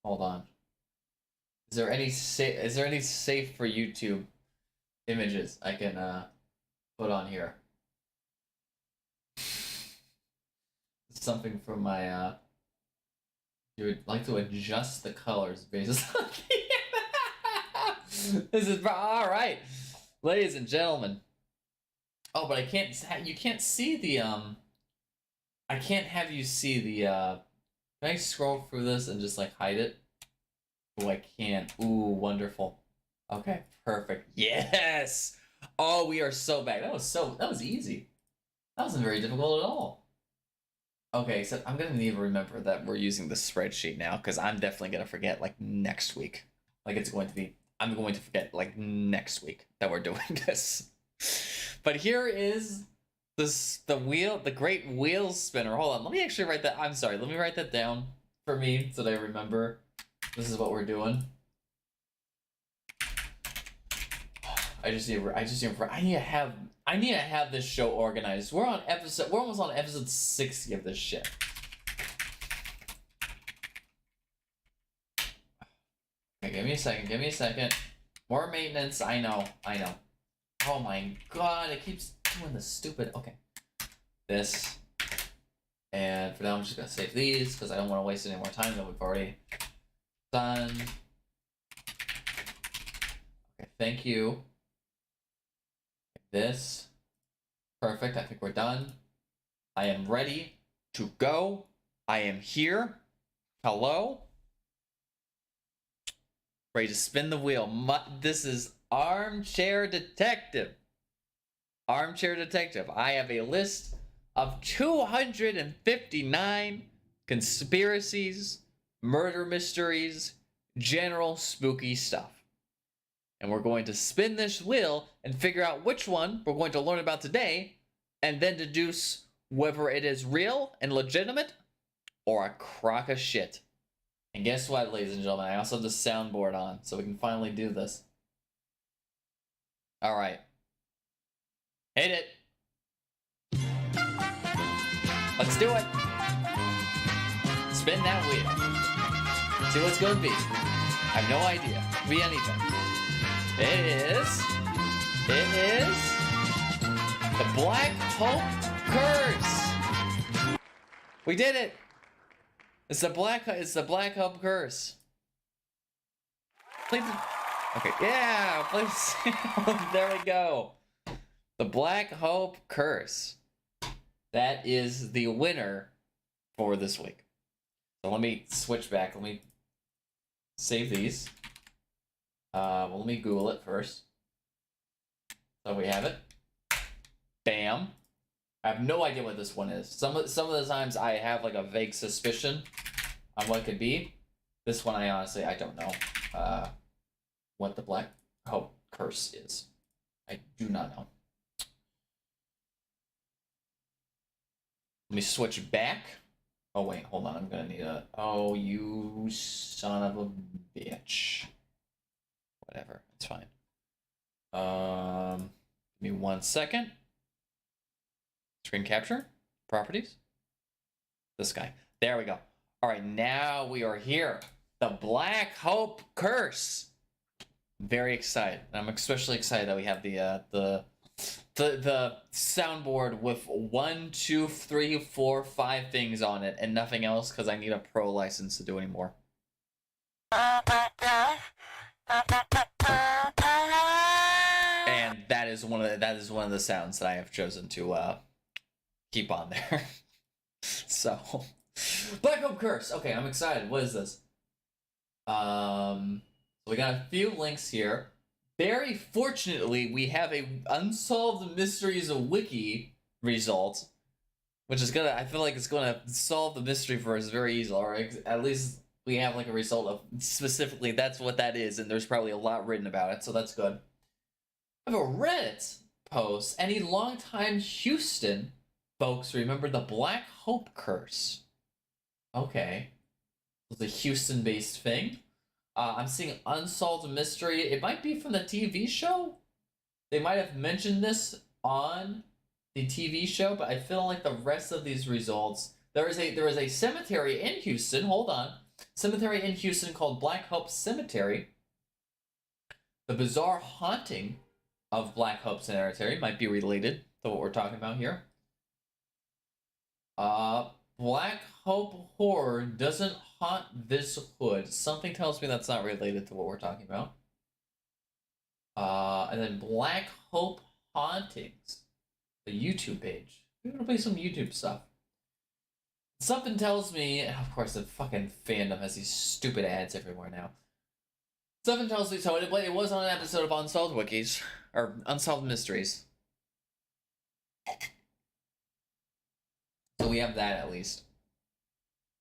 Hold on. Is there any safe for YouTube images I can put on here? Something from my you would like to adjust the colors based on this is all right, ladies and gentlemen. Oh, but I can't. You can't see the I can't have you see the, can I scroll through this and just, like, hide it? Oh, I can't. Ooh, wonderful. Okay, perfect. Yes! Oh, we are so back. That was easy. That wasn't very difficult at all. Okay, so I'm gonna need to remember that we're using the spreadsheet now, because I'm definitely gonna forget, like, next week. Like, I'm going to forget, like, next week that we're doing this. But here is... the great wheel spinner. Hold on, let me actually write that. I'm sorry, let me write that down for me so that I remember this is what we're doing. I need to have this show organized. We're almost on episode 60 of this shit. give me a second, give me a second. More maintenance, I know. Oh my god, it keeps doing the stupid... Okay. This. And for now, I'm just gonna save these, because I don't want to waste any more time than we've already done. Okay, thank you. This. Perfect, I think we're done. I am ready to go. I am here. Hello? Ready to spin the wheel. This is Armchair Detective. Armchair Detective. I have a list of 259 conspiracies, murder mysteries, general spooky stuff. And we're going to spin this wheel and figure out which one we're going to learn about today, and then deduce whether it is real and legitimate or a crock of shit. And guess what, ladies and gentlemen? I also have the soundboard on, so we can finally do this. Alright. Hit it! Let's do it! Spin that wheel. See what's gonna be. I have no idea. Could be anything. It is the Black Hope Curse! We did it! It's the Black Hope Curse. Please. Okay, yeah, please. There we go. The Black Hope Curse. That is the winner for this week. So let me switch back. Let me save these. Well, let me Google it first. So we have it. Bam. I have no idea what this one is. Some of the times I have like a vague suspicion on what it could be. This one I honestly don't know what the Black Hope Curse is. I do not know. Let me switch back. Oh wait, hold on. I'm gonna need a... Oh, you son of a bitch. Whatever, it's fine. Give me 1 second. Screen capture, properties. This guy. There we go. All right, now we are here. The Black Hope Curse. Very excited. I'm especially excited that we have the soundboard with 1, 2, 3, 4, 5 things on it and nothing else because I need a pro license to do anymore. And that is one of the sounds that I have chosen to keep on there. So, Black Hope Curse. Okay, I'm excited. What is this? We got a few links here. Very fortunately, we have a Unsolved Mysteries Wiki result, which is I feel like it's gonna solve the mystery for us very easily, or at least we have like a result of specifically that's what that is, and there's probably a lot written about it, so that's good. I have a Reddit post. Any longtime Houston folks remember the Black Hope Curse? Okay. It's a Houston-based thing. I'm seeing Unsolved Mystery. It might be from the TV show. They might have mentioned this on the TV show, but I feel like the rest of these results... There is a cemetery in Houston. Hold on. Cemetery in Houston called Black Hope Cemetery. The bizarre haunting of Black Hope Cemetery might be related to what we're talking about here. Black Hope Horror doesn't haunt this hood. Something tells me that's not related to what we're talking about. And then Black Hope Hauntings, the YouTube page. We're gonna play some YouTube stuff. Something tells me, of course, the fucking fandom has these stupid ads everywhere now. Something tells me, so it was on an episode of Unsolved Wikis, or Unsolved Mysteries. So we have that at least.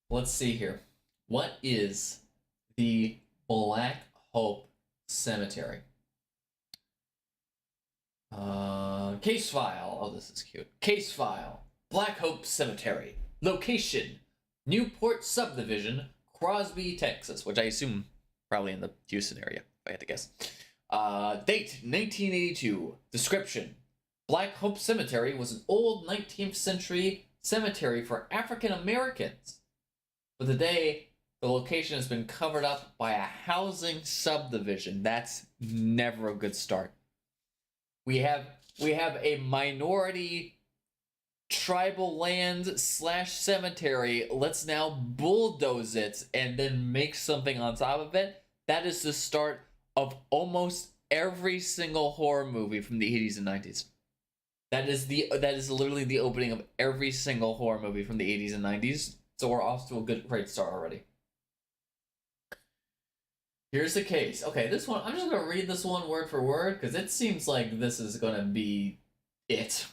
Let's see here. What is the Black Hope Cemetery? Case file. Oh, this is cute. Case file. Black Hope Cemetery. Location: Newport Subdivision, Crosby, Texas, which I assume probably in the Houston area, if I had to guess. Date: 1982. Description: Black Hope Cemetery was an old 19th century cemetery for African Americans. But today, The location has been covered up by a housing subdivision. That's never a good start. We have a minority tribal land / cemetery. Let's now bulldoze it and then make something on top of it. That is the start of almost every single horror movie from the 80s and 90s. That is literally the opening of every single horror movie from the 80s and 90s. So we're off to a great start already. Here's the case. Okay, this one, I'm just going to read this one word for word because it seems like this is going to be it.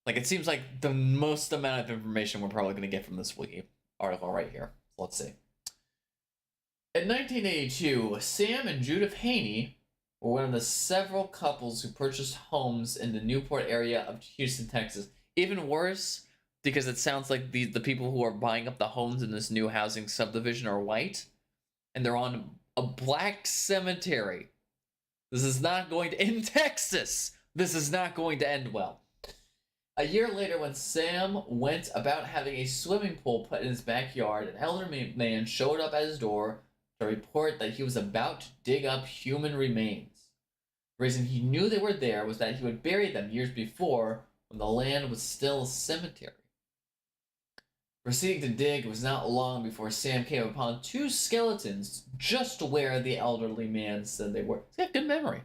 Like, it seems like the most amount of information we're probably going to get from this wiki article right here. Let's see. In 1982, Sam and Judith Haney were one of the several couples who purchased homes in the Newport area of Houston, Texas. Even worse, because it sounds like the people who are buying up the homes in this new housing subdivision are white, and they're on a black cemetery. This is not going to... In Texas! This is not going to end well. A year later, when Sam went about having a swimming pool put in his backyard, an elderly man showed up at his door to report that he was about to dig up human remains. The reason he knew they were there was that he would bury them years before when the land was still a cemetery. Proceeding to dig, it was not long before Sam came upon two skeletons just where the elderly man said they were. He's got good memory.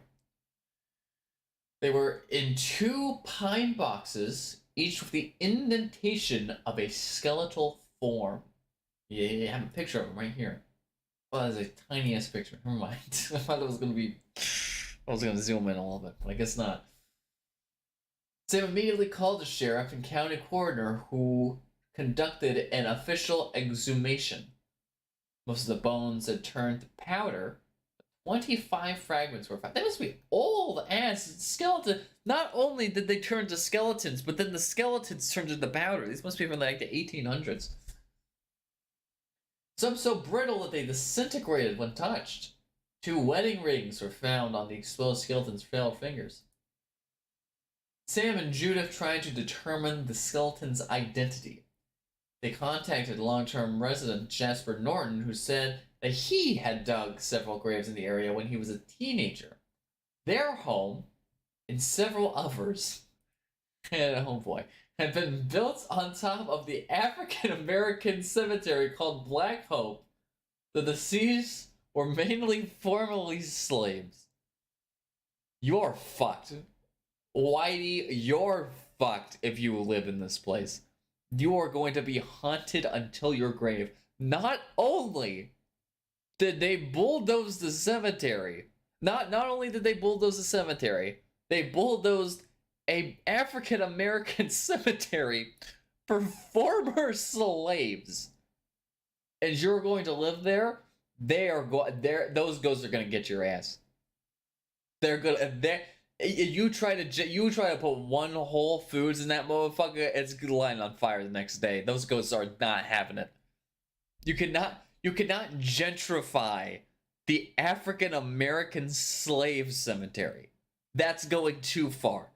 They were in two pine boxes, each with the indentation of a skeletal form. Yeah, you have a picture of them right here. Well, that's a tiny-ass picture. Never mind. I thought it was going to be... I was going to zoom in a little bit, but I guess not. Sam immediately called the sheriff and county coroner, who conducted an official exhumation. Most of the bones had turned to powder. 25 fragments were found. That must be old ass skeleton. Not only did they turn to skeletons, but then the skeletons turned into powder. These must be from like the 1800s. Some so brittle that they disintegrated when touched. 2 wedding rings were found on the exposed skeleton's frail fingers. Sam and Judith tried to determine the skeleton's identity. They contacted long-term resident Jasper Norton, who said that he had dug several graves in the area when he was a teenager. Their home, and several others, and oh boy, had been built on top of the African-American cemetery called Black Hope. The deceased were mainly formerly slaves. You're fucked. Whitey, you're fucked if you live in this place. You are going to be haunted until your grave. Not only did they bulldoze the cemetery, not only did they bulldoze the cemetery, they bulldozed a African American cemetery for former slaves. And you're going to live there? Those ghosts are going to get your ass. You try to put one Whole Foods in that motherfucker, it's lighting on fire the next day. Those ghosts are not having it. You cannot gentrify the African American slave cemetery. That's going too far.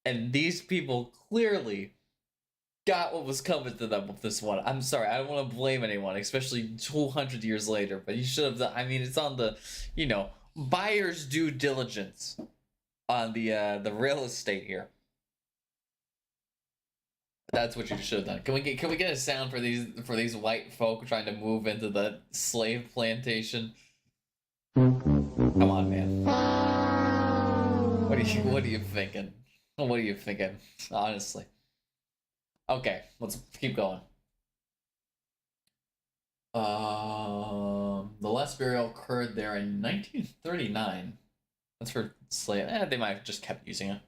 And these people clearly got what was coming to them with this one. I'm sorry, I don't want to blame anyone, especially 200 years later, but you should have done, I mean, it's on the, buyer's due diligence on the real estate here. That's what you should have done. Can we get a sound for these white folk trying to move into the slave plantation? Come on, man. What are you thinking? What are you thinking? Honestly. Okay, let's keep going. The last burial occurred there in 1939. That's for slave. They might have just kept using it.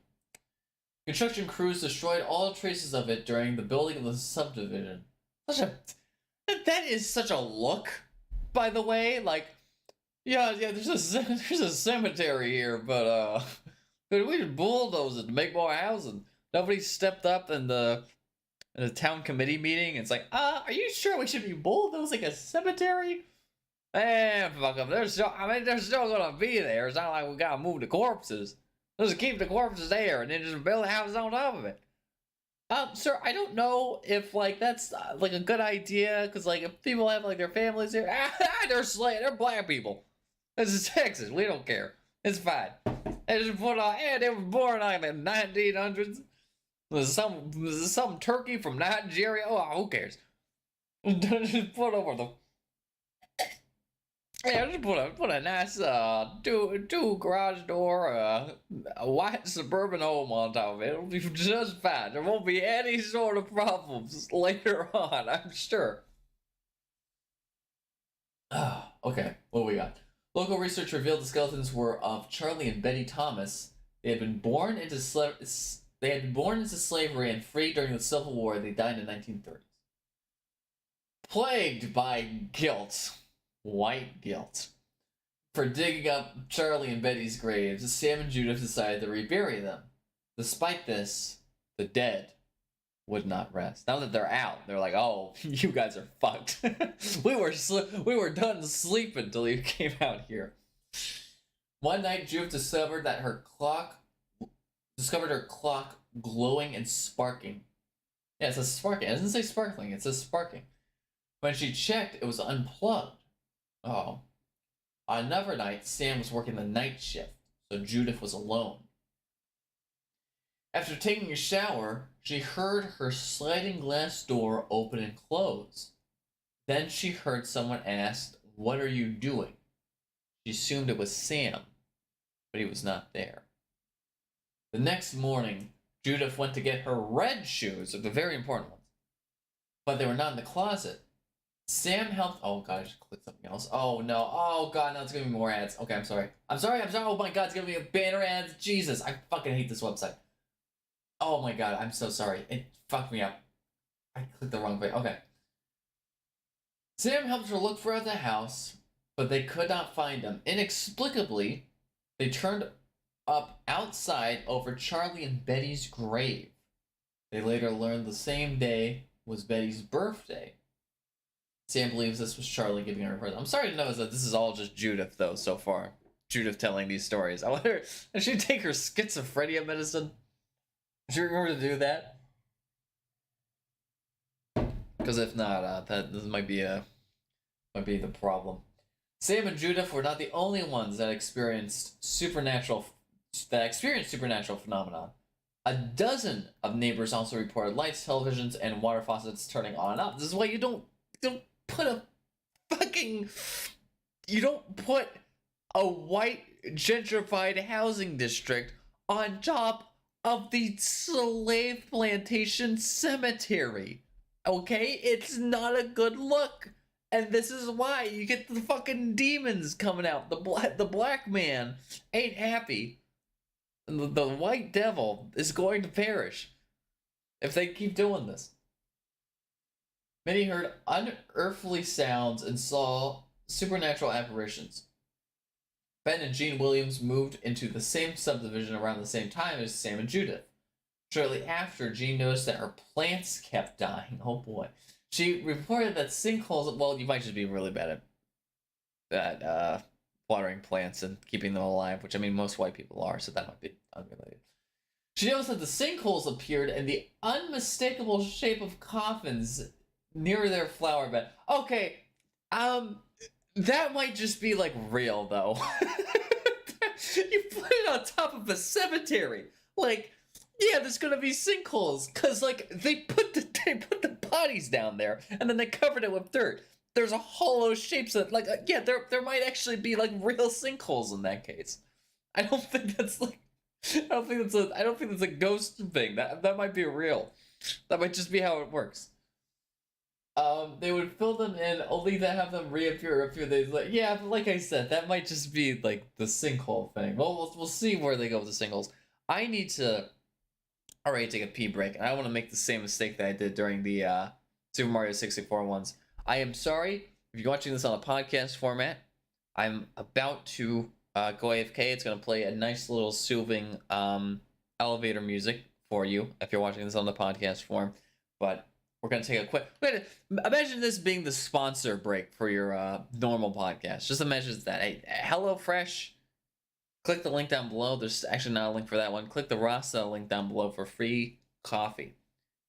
Construction crews destroyed all traces of it during the building of the subdivision. That is such a look, by the way. Like, yeah, there's a cemetery here, but we just bulldozed it to make more housing. Nobody stepped up in the town committee meeting. It's like, are you sure we should be bulldozing a cemetery? Fuck them. They're still gonna be there. It's not like we gotta move the corpses. Let's keep the corpses there and then just build a house on top of it. Sir, I don't know if like that's like a good idea because like if people have like their families here, they're black people. This is Texas. We don't care. It's fine. They just put on. Yeah, they were born like in the 1900s. There's some turkey from Nigeria. Oh, who cares? Just put over the. Yeah, just put a nice two garage door, a white suburban home on top of it. It'll be just fine. There won't be any sort of problems later on, I'm sure. Okay, what do we got? Local research revealed the skeletons were of Charlie and Betty Thomas. They had been born into slavery and freed during the Civil War. They died in the 1930s. Plagued by guilt, white guilt, for digging up Charlie and Betty's graves, Sam and Judith decided to rebury them. Despite this, the dead would not rest. Now that they're out, they're like, "Oh, you guys are fucked. we were done sleeping until you came out here." One night, Judith discovered her clock glowing and sparking. Yeah, it says sparking. It doesn't say sparkling. It says sparking. When she checked, it was unplugged. Oh. On another night, Sam was working the night shift, so Judith was alone. After taking a shower, she heard her sliding glass door open and close. Then she heard someone ask, "What are you doing?" She assumed it was Sam, but he was not there. The next morning, Judith went to get her red shoes, the very important ones, but they were not in the closet. Sam helped. Oh god, I just clicked something else. Oh no. Oh god, now it's gonna be more ads. Okay, I'm sorry. I'm sorry. Oh my god, it's gonna be a banner ads. Jesus, I fucking hate this website. Oh my god, I'm so sorry. It fucked me up. I clicked the wrong way. Okay. Sam helped her look throughout the house, but they could not find him. Inexplicably, they turned up outside over Charlie and Betty's grave. They later learned the same day was Betty's birthday. Sam believes this was Charlie giving her a present. I'm sorry to know that this is all just Judith, though, so far. Judith telling these stories. I wonder, does she take her schizophrenia medicine? Does she remember to do that? Because if not, this might be the problem. Sam and Judith were not the only ones that experienced supernatural phenomenon. A dozen of neighbors also reported lights, televisions, and water faucets turning on and off. This is why you don't put a white gentrified housing district on top of the slave plantation cemetery. Okay? It's not a good look. And this is why you get the fucking demons coming out. The black man ain't happy. And the white devil is going to perish if they keep doing this. Many heard unearthly sounds and saw supernatural apparitions. Ben and Jean Williams moved into the same subdivision around the same time as Sam and Judith. Shortly after, Jean noticed that her plants kept dying. Oh boy. She reported that sinkholes, well, you might just be really bad at watering plants and keeping them alive, which I mean most white people are, so that might be unrelated. She noticed that the sinkholes appeared in the unmistakable shape of coffins near their flower bed. Okay, that might just be like real though. You put it on top of a cemetery. Like, yeah, there's gonna be sinkholes, cause like they put the bodies down there and then they covered it with dirt. There's a hollow shapes that like yeah, there might actually be like real sinkholes in that case. I don't think that's a ghost thing. That might be real. That might just be how it works. They would fill them in only to have them reappear a few days later. Yeah, but like I said, that might just be like the sinkhole thing. Well, we'll see where they go with the sinkholes. I need to already take a pee break, and I want to make the same mistake that I did during the Super Mario 64 ones. I am sorry if you're watching this on a podcast format. I'm about to go AFK. It's gonna play a nice little soothing elevator music for you if you're watching this on the podcast form, but. We're going to take a quick... Imagine this being the sponsor break for your normal podcast. Just imagine that. Hey, HelloFresh, click the link down below. There's actually not a link for that one. Click the Rasa link down below for free coffee.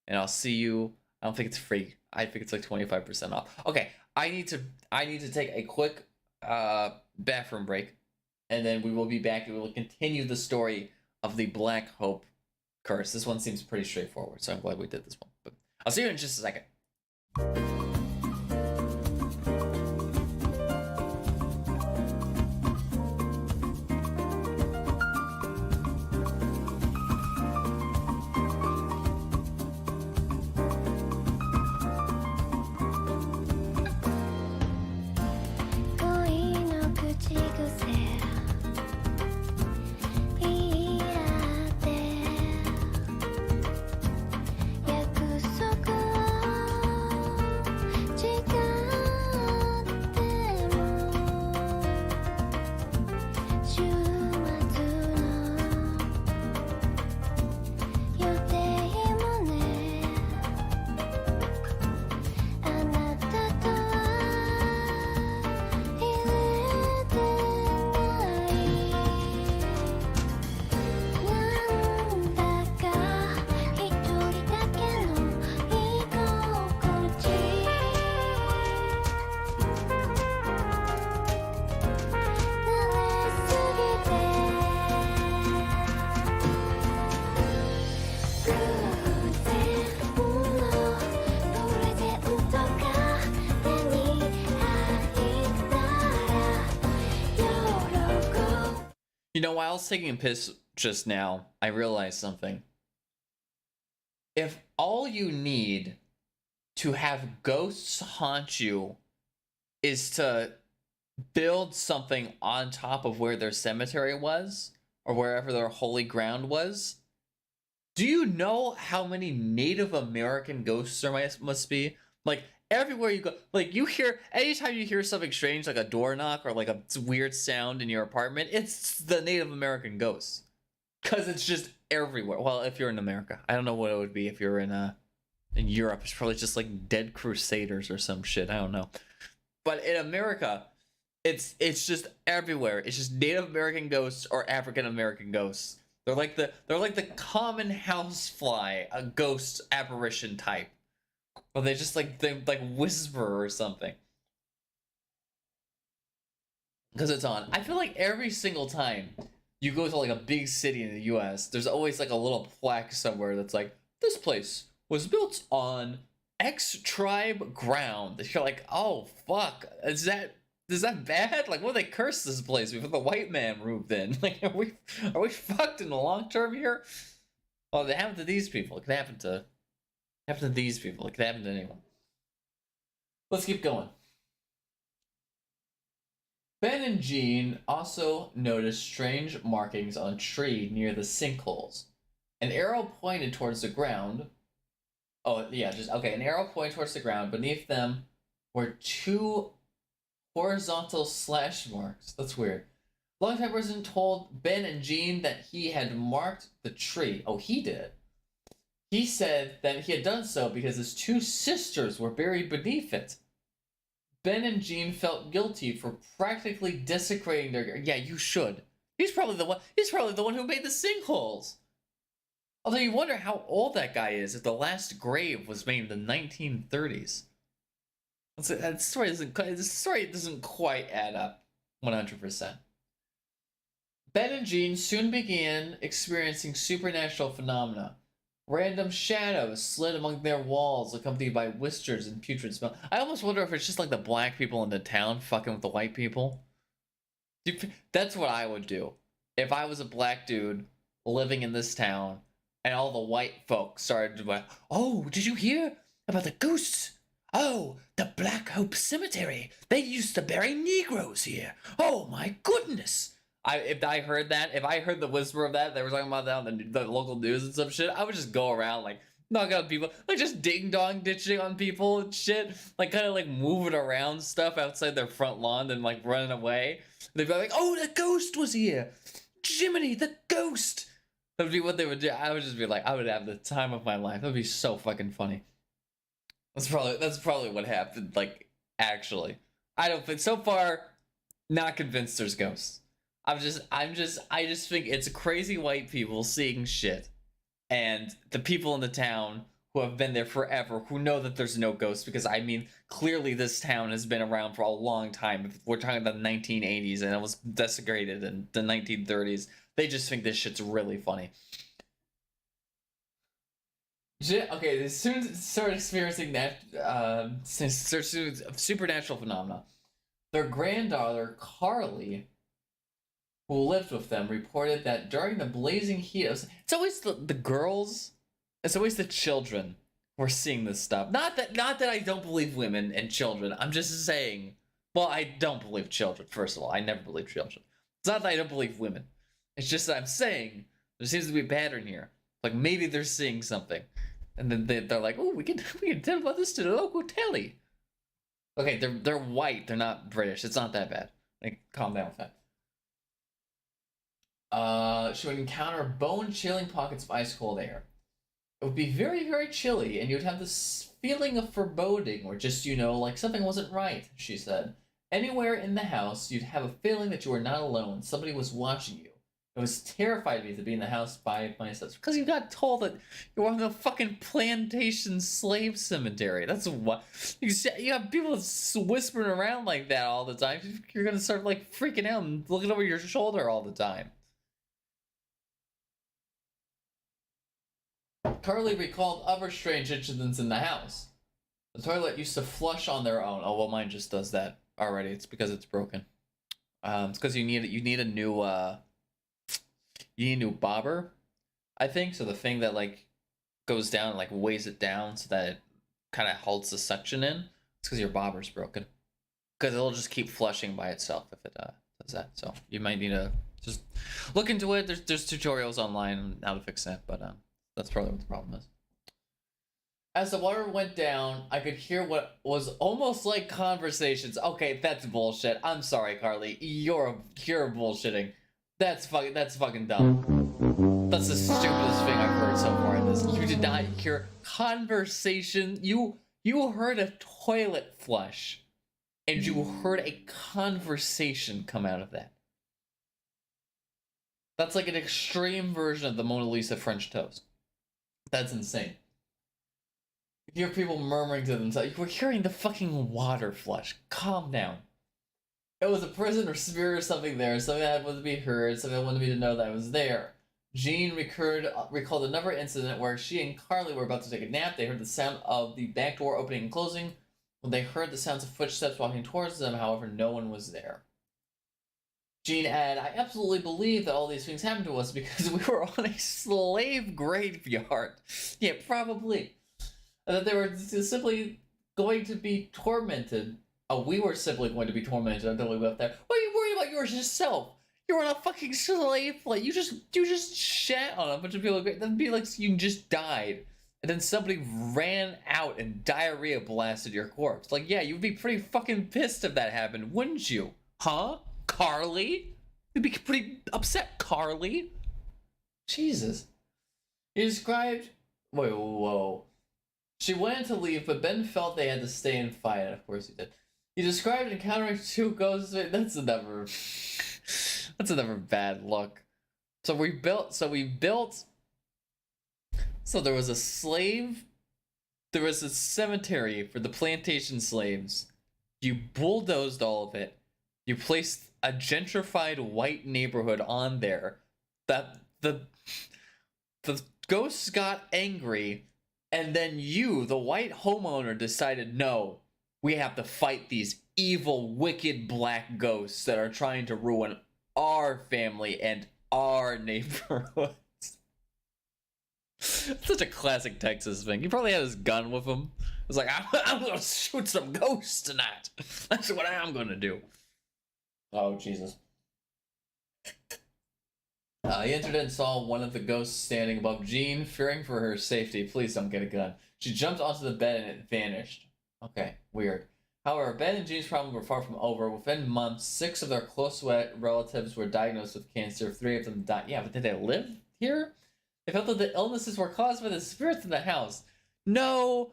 and I'll see you. I don't think it's free. I think it's like 25% off. Okay, I need to take a quick bathroom break, and then we will be back and we will continue the story of the Black Hope curse. This one seems pretty straightforward, so I'm glad we did this one. But I'll see you in just a second. You know, while I was taking a piss just now, I realized something. If all you need to have ghosts haunt you is to build something on top of where their cemetery was, or wherever their holy ground was, do you know how many Native American ghosts there must be? Like, everywhere you go, like, you hear, anytime you hear something strange, like a door knock or like a weird sound in your apartment, it's the Native American ghosts. Because it's just everywhere. Well, if you're in America. I don't know what it would be if you're in Europe. It's probably just like Dead Crusaders or some shit. I don't know. But in America, it's just everywhere. It's just Native American ghosts or African American ghosts. They're like the common housefly, a ghost apparition type. Or they just they whisper or something. Because it's on. I feel like every single time you go to like a big city in the US, there's always like a little plaque somewhere that's like, this place was built on X tribe ground. You're like, oh fuck, is that bad? Like, what they curse this place before the white man moved in? Like, are we fucked in the long term here? Well, it happened to these people. It could happen to these people. It could happen to anyone. Let's keep going. Ben and Jean also noticed strange markings on a tree near the sinkholes. An arrow pointed towards the ground. Oh, yeah, an arrow pointed towards the ground. Beneath them were two horizontal slash marks. That's weird. Longtime person told Ben and Jean that he had marked the tree. Oh, he did. He said that he had done so because his two sisters were buried beneath it. Ben and Jean felt guilty for practically desecrating their... Yeah, you should. He's probably the one who made the sinkholes. Although you wonder how old that guy is if the last grave was made in the 1930s. This story doesn't quite add up 100%. Ben and Jean soon began experiencing supernatural phenomena. Random shadows slid among their walls, accompanied by whispers and putrid smell. I almost wonder if it's just like the black people in the town fucking with the white people. That's what I would do. If I was a black dude living in this town, and all the white folk started to be, oh, did you hear about the ghosts? Oh, the Black Hope Cemetery. They used to bury Negroes here. Oh my goodness. If I heard the whisper of that, they were talking about that on the local news and some shit, I would just go around like knocking on people, like just ding dong ditching on people and shit, like kind of like moving around stuff outside their front lawn and like running away. They'd be like, oh, the ghost was here. Jiminy, the ghost. That would be what they would do. I would just be like, I would have the time of my life. That would be so fucking funny. That's probably what happened. Like, actually, I don't think so far. Not convinced there's ghosts. I just think it's crazy white people seeing shit, and the people in the town who have been there forever, who know that there's no ghosts, because I mean, clearly this town has been around for a long time. If we're talking about the 1980s and it was desecrated in the 1930s, they just think this shit's really funny. Okay, they soon start experiencing that supernatural phenomena. Their granddaughter, Carly, who lived with them, reported that during the blazing heat of... It's always the girls, it's always the children who are seeing this stuff. Not that I don't believe women and children. I'm just saying... Well, I don't believe children, first of all. I never believe children. It's not that I don't believe women. It's just that I'm saying there seems to be a pattern here. Like, maybe they're seeing something. And then they're like, oh, we can tell about this to the local telly. Okay, they're white. They're not British. It's not that bad. Like, calm down with that. She would encounter bone-chilling pockets of ice-cold air. It would be very, very chilly, and you'd have this feeling of foreboding, or just, like something wasn't right, she said. Anywhere in the house, you'd have a feeling that you were not alone. Somebody was watching you. It was terrified me to be in the house by myself. Because you got told that you were on the fucking plantation slave cemetery. That's what... You have people whispering around like that all the time. You're gonna start, like, freaking out and looking over your shoulder all the time. Carly recalled other strange incidents in the house. The toilet used to flush on their own. Oh, well, mine just does that already. It's because it's broken. It's because you need a new, you need a new bobber, I think. So the thing that, like, goes down and, like, weighs it down so that it kind of halts the suction in. It's because your bobber's broken. Because it'll just keep flushing by itself if it does that. So you might need to just look into it. There's tutorials online on how to fix that, but that's probably what the problem is. As the water went down, I could hear what was almost like conversations. Okay, that's bullshit. I'm sorry, Carly. You're bullshitting. That's fucking dumb. That's the stupidest thing I've heard so far in this. You did not hear conversation. You heard a toilet flush, and you heard a conversation come out of that. That's like an extreme version of the Mona Lisa French toast. That's insane. You hear people murmuring to themselves. We're hearing the fucking water flush. Calm down. It was a presence or spirit or something there, something that wanted to be heard, something that wanted me to know that I was there. Jean recalled another incident where she and Carly were about to take a nap. They heard the sound of the back door opening and closing. When they heard the sounds of footsteps walking towards them, however, no one was there. Jean added, I absolutely believe that all these things happened to us because we were on a slave graveyard. Yeah, probably. And that they were simply going to be tormented. Oh, we were simply going to be tormented until we left there. What are you worried about yourself? You're on a fucking slave flight. You just shat on a bunch of people. That'd be like you just died. And then somebody ran out and diarrhea blasted your corpse. Like, yeah, you'd be pretty fucking pissed if that happened, wouldn't you? Huh? Carly? You'd be pretty upset, Carly. Jesus. He described... Wait, whoa. She wanted to leave, but Ben felt they had to stay and fight. Of course he did. He described encountering two ghosts. That's another bad look. So there was a slave. There was a cemetery for the plantation slaves. You bulldozed all of it. You placed a gentrified white neighborhood on there. That the ghosts got angry, and then you, the white homeowner, decided, no, we have to fight these evil, wicked black ghosts that are trying to ruin our family and our neighborhood. Such a classic Texas thing. He probably had his gun with him. It was like, I'm gonna shoot some ghosts tonight. That's what I'm gonna do. Oh, Jesus. He entered and saw one of the ghosts standing above Jean, fearing for her safety. Please don't get a gun. She jumped onto the bed and it vanished. Okay, weird. However, Ben and Jean's problem were far from over. Within months, 6 of their close relatives were diagnosed with cancer. 3 of them died. Yeah, but did they live here? They felt that the illnesses were caused by the spirits in the house. No,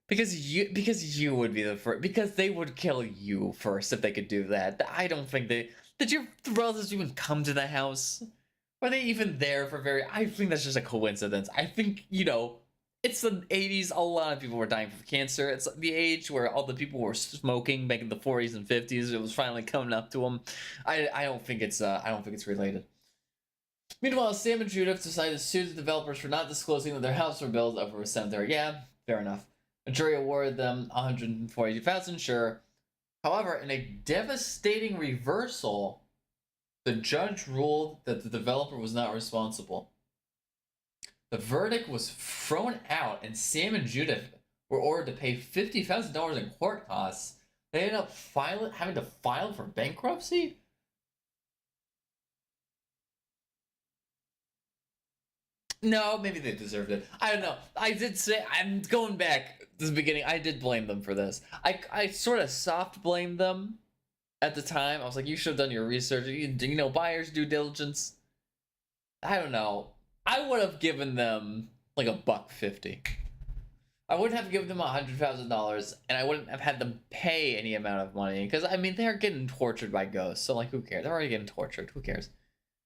because you would be the first. Because they would kill you first if they could do that. I don't think they... Did your relatives even come to the house? Were they even there for very... I think that's just a coincidence. I think, it's the 80s. A lot of people were dying from cancer. It's the age where all the people were smoking back in the 40s and 50s. It was finally coming up to them. I don't think it's related. Meanwhile, Sam and Judith decided to sue the developers for not disclosing that their house were built over a cemetery. Yeah, fair enough. A jury awarded them $142,000, sure. However, in a devastating reversal, the judge ruled that the developer was not responsible. The verdict was thrown out, and Sam and Judith were ordered to pay $50,000 in court costs. They ended up having to file for bankruptcy? No, maybe they deserved it. I don't know. I did say, I'm going back to the beginning. I did blame them for this. I sort of soft blamed them at the time. I was like, you should have done your research. You know, buyer's due diligence. I don't know. I would have given them like $150. I wouldn't have given them $100,000, and I wouldn't have had them pay any amount of money because I mean they're getting tortured by ghosts. So like, who cares? They're already getting tortured. Who cares?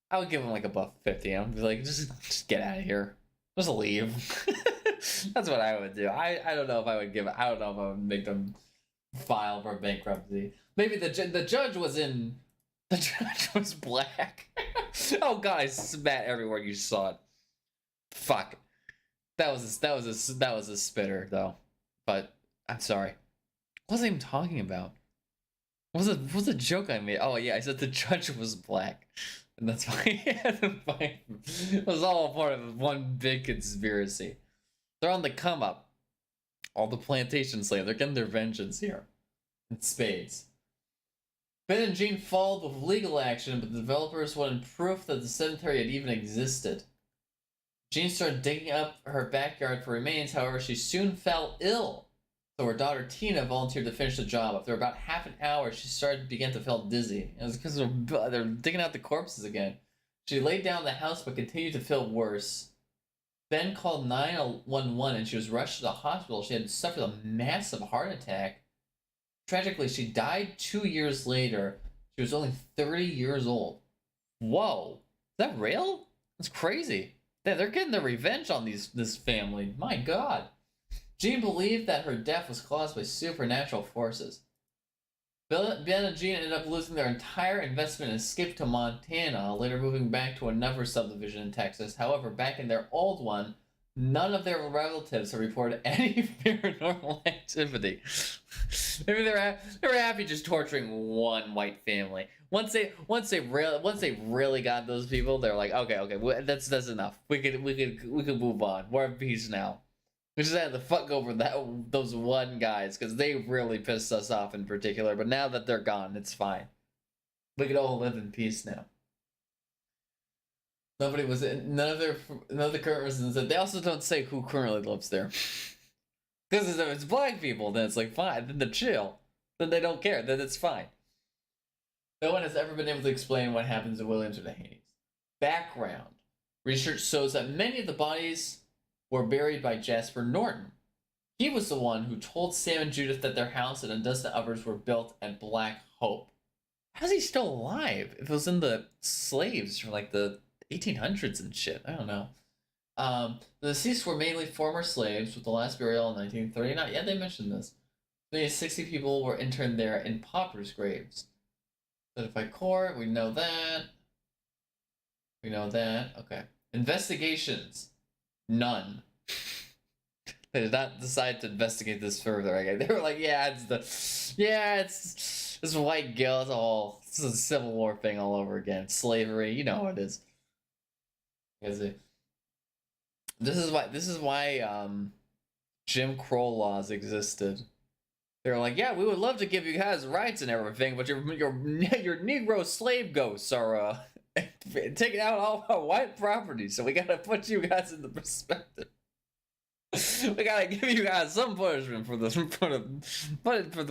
I would give them like $150. I'd be like, just get out of here. Just leave. That's what I would do. I don't know if I would give. I don't know if I would make them file for bankruptcy. Maybe the judge was in. The judge was black. Oh god, I spat everywhere you saw it. Fuck. That was a spitter though. But I'm sorry. What was I even talking about? What was a joke I made? Oh yeah, I said the judge was black. And that's why he had to fight. It was all part of one big conspiracy. They're on the come up. All the plantation slaves, they're getting their vengeance here. In spades. Ben and Jean followed with legal action, but the developers wanted proof that the cemetery had even existed. Jean started digging up her backyard for remains, however, she soon fell ill. So her daughter Tina volunteered to finish the job. After about half an hour, she began to feel dizzy. It was because they're digging out the corpses again. She laid down in the house but continued to feel worse. Ben called 911 and she was rushed to the hospital. She had suffered a massive heart attack. Tragically, she died 2 years later. She was only 30 years old. Whoa. Is that real? That's crazy. They're getting their revenge on this family. My god. Jean believed that her death was caused by supernatural forces. Ben and Jean ended up losing their entire investment and escaped to Montana, later moving back to another subdivision in Texas. However, back in their old one, none of their relatives have reported any paranormal activity. Maybe they were happy just torturing one white family. Once they really got those people, they're like, okay, that's enough. We could move on. We're at peace now. We just had to fuck over those one guys because they really pissed us off in particular. But now that they're gone, it's fine. We could all live in peace now. None of the current residents. They also don't say who currently lives there. Because if it's black people, then it's like fine. Then they're chill. Then they don't care. Then it's fine. No one has ever been able to explain what happens to Williams or the Haneys. Background. Research shows that many of the bodies were buried by Jasper Norton. He was the one who told Sam and Judith that their house and a dozen others were built at Black Hope. How's he still alive? If it was in the slaves from like the 1800s and shit. I don't know. The deceased were mainly former slaves, with the last burial in 1939. Yeah, they mentioned this. Maybe 60 people were interned there in paupers' graves. Certified court, we know that. Okay. Investigations. None. They did not decide to investigate this further. Okay? They were like, it's this white guilt. This is a Civil War thing all over again. Slavery, you know how it is. This is why Jim Crow laws existed. They're like, yeah, we would love to give you guys rights and everything, but your Negro slave ghosts are taking out all our white property, so we gotta put you guys in the perspective. We gotta give you guys some punishment for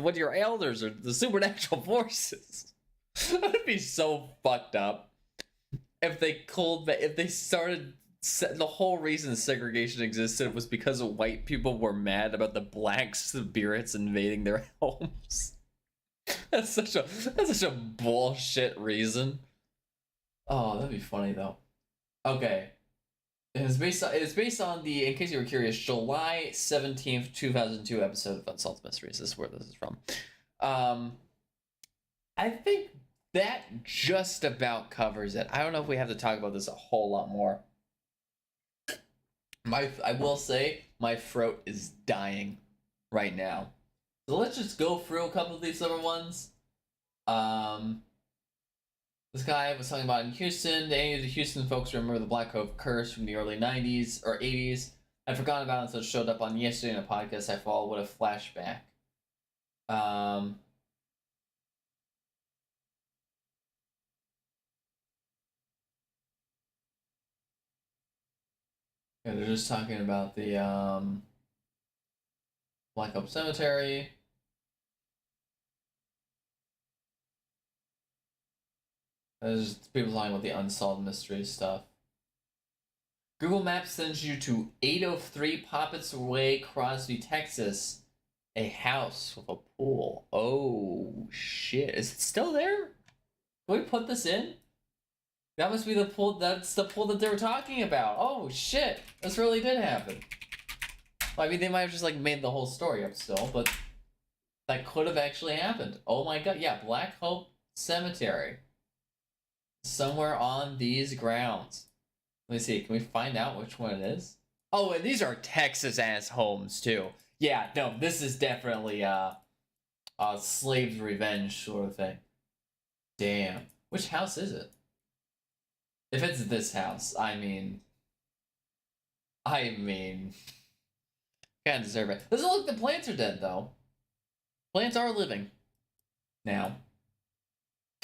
what your elders or the supernatural forces. That'd be so fucked up if they started. The whole reason segregation existed was because white people were mad about the black spirits invading their homes. That's such a bullshit reason. Oh, that'd be funny though. Okay. It's based on the, in case you were curious, July 17th, 2002 episode of Unsolved Mysteries. This is where this is from. Um, I think that just about covers it. I don't know if we have to talk about this a whole lot more. I will say my throat is dying right now. So let's just go through a couple of these other ones. Um, this guy was talking about in Houston. Any of the Houston folks remember the Black Cove curse from the early 90s or 80s? I'd forgotten about it until it showed up on yesterday in a podcast I followed. What a flashback. Um, yeah, they're just talking about the Black Oak Cemetery. There's people talking about the unsolved mystery stuff. Google Maps sends you to 803 Poppets Way, Crosby, Texas. A house with a pool. Oh, shit. Is it still there? Can we put this in? That must be the pool. That's the pool that they were talking about. Oh, shit. This really did happen. I mean, they might have just, like, made the whole story up still, but that could have actually happened. Oh my god. Yeah, Black Hope Cemetery. Somewhere on these grounds. Let me see. Can we find out which one it is? Oh, and these are Texas ass homes too. Yeah, no, this is definitely a slave's revenge sort of thing. Damn. Which house is it? If it's this house, I mean, kind of deserve it. Doesn't look the plants are dead though. Plants are living now.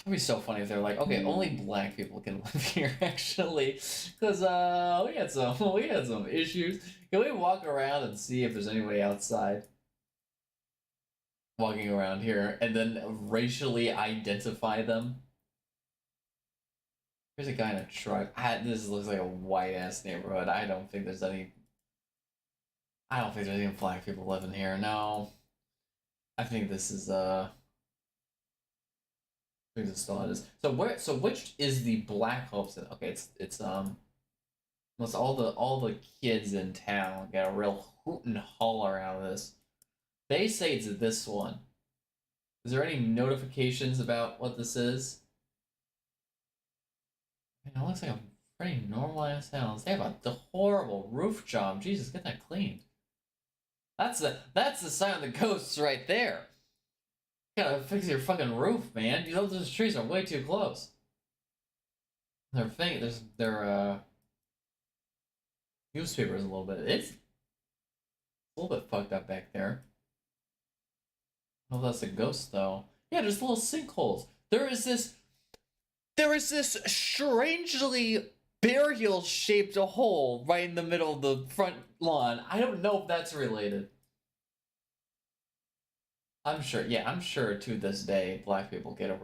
It'd be so funny if they're like, okay, only black people can live here, actually, because we had some issues. Can we walk around and see if there's anybody outside walking around here, and then racially identify them? There's a guy in a truck. This looks like a white ass neighborhood. I don't think there's any. I don't think there's any black people living here. No, I think this is I think this is all it is. So where? So which is the Black Hope? Okay, it's almost all the kids in town get a real hoot and holler out of this. They say it's this one. Is there any notifications about what this is? Man, it looks like a pretty normal ass house. They have a horrible roof job. Jesus, get that cleaned. That's the sign of the ghosts right there. You gotta fix your fucking roof, man. You know those trees are way too close. They're faint. Their newspapers a little bit. It's a little bit fucked up back there. I don't know if that's a ghost though. Yeah, there's little sinkholes. There is this strangely burial shaped hole right in the middle of the front lawn. I don't know if that's related. I'm sure to this day black people get a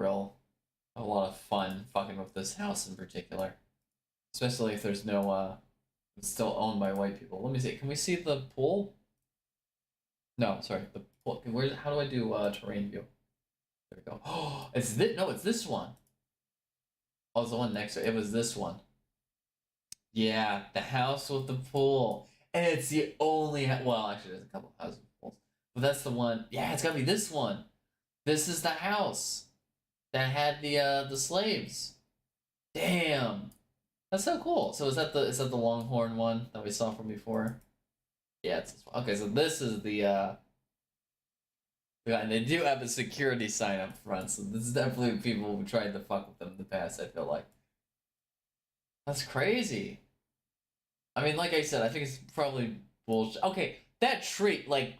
lot of fun fucking with this house in particular. Especially if there's no it's still owned by white people. Let me see. Can we see the pool? No, sorry, the pool. How do I do terrain view? There we go. Oh, it's this one. Oh, it's the one next to it. It was this one. Yeah, the house with the pool. And it's the only well, actually there's a couple of houses with pools. But that's the one. Yeah, it's got to be this one. This is the house that had the slaves. Damn. That's so cool. So is that the Longhorn one that we saw from before? Yeah, it's this one. Okay, so this is and they do have a security sign up front, so this is definitely people who tried to fuck with them in the past, I feel like. That's crazy. I mean, like I said, I think it's probably bullshit. Okay, that tree, like,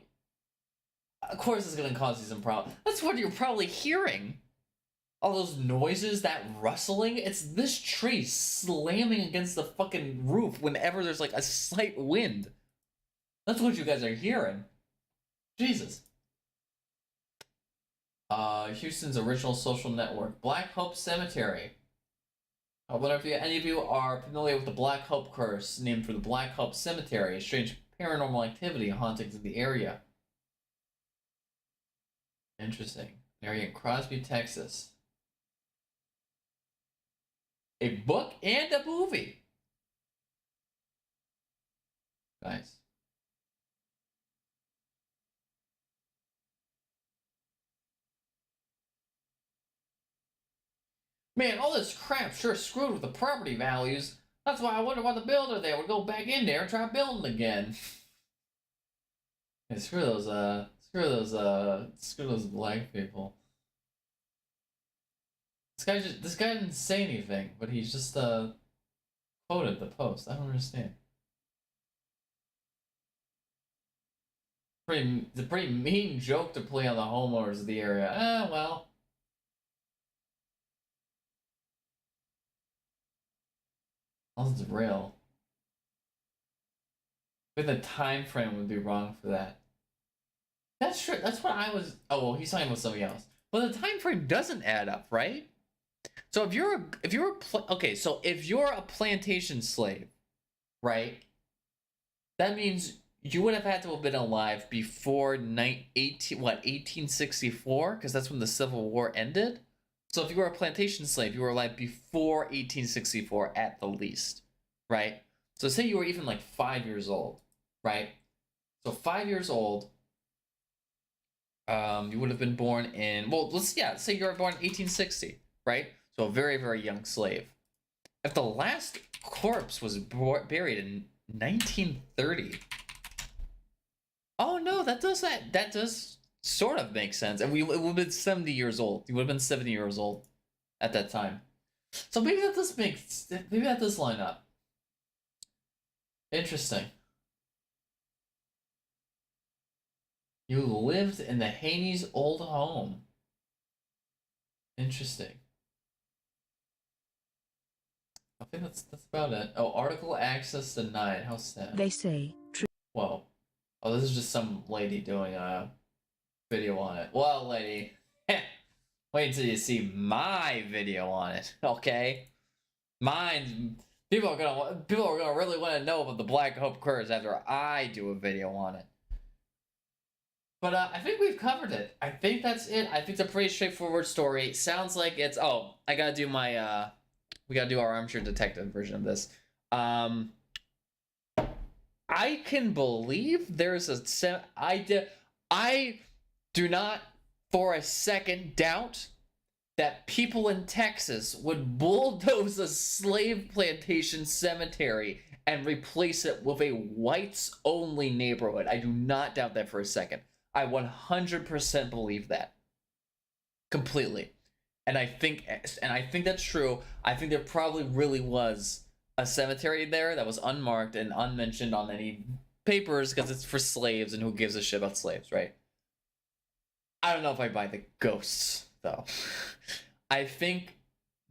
of course it's gonna cause you some problem. That's what you're probably hearing. All those noises, that rustling, it's this tree slamming against the fucking roof whenever there's like a slight wind. That's what you guys are hearing. Jesus. Houston's original social network, Black Hope Cemetery. I wonder if any of you are familiar with the Black Hope curse, named for the Black Hope Cemetery, a strange paranormal activity and hauntings in the area. Interesting. An area in Crosby, Texas. A book and a movie. Nice. Man, all this crap sure screwed with the property values. That's why I wonder why the builder there would go back in there and try building again. Hey, screw those black people. This guy didn't say anything, but he just quoted the post. I don't understand. It's a pretty mean joke to play on the homeowners of the area. Well. Unless it's real. But the time frame would be wrong for that. That's true. That's what I was. Oh well, he's talking about somebody else. But the time frame doesn't add up, right? So if you're a plantation slave, right? That means you would have had to have been alive before 1864, because that's when the Civil War ended. So if you were a plantation slave, you were alive before 1864 at the least, right? So say you were even like 5 years old, right? So 5 years old, you would have been born in, say you were born in 1860, right? So a very, very young slave. If the last corpse was buried in 1930, oh no, that does sort of make sense. And it would have been 70 years old. You would have been 70 years old at that time. So maybe that does line up. Interesting. You lived in the Haney's old home. Interesting. I think that's about it. Oh, article access denied. How sad. They say true. Whoa. Oh, this is just some lady doing a video on it. Well, lady, wait until you see my video on it, okay? People are gonna really want to know about the Black Hope curse after I do a video on it. But I think we've covered it. I think that's it. I think it's a pretty straightforward story. Sounds like it's. Oh, I gotta do my. We gotta do our armchair detective version of this. I can believe there's a. I do not for a second doubt that people in Texas would bulldoze a slave plantation cemetery and replace it with a whites-only neighborhood. I do not doubt that for a second. I 100% believe that. Completely. And I think that's true. I think there probably really was a cemetery there that was unmarked and unmentioned on any papers because it's for slaves and who gives a shit about slaves, right? I don't know if I buy the ghosts, though. I think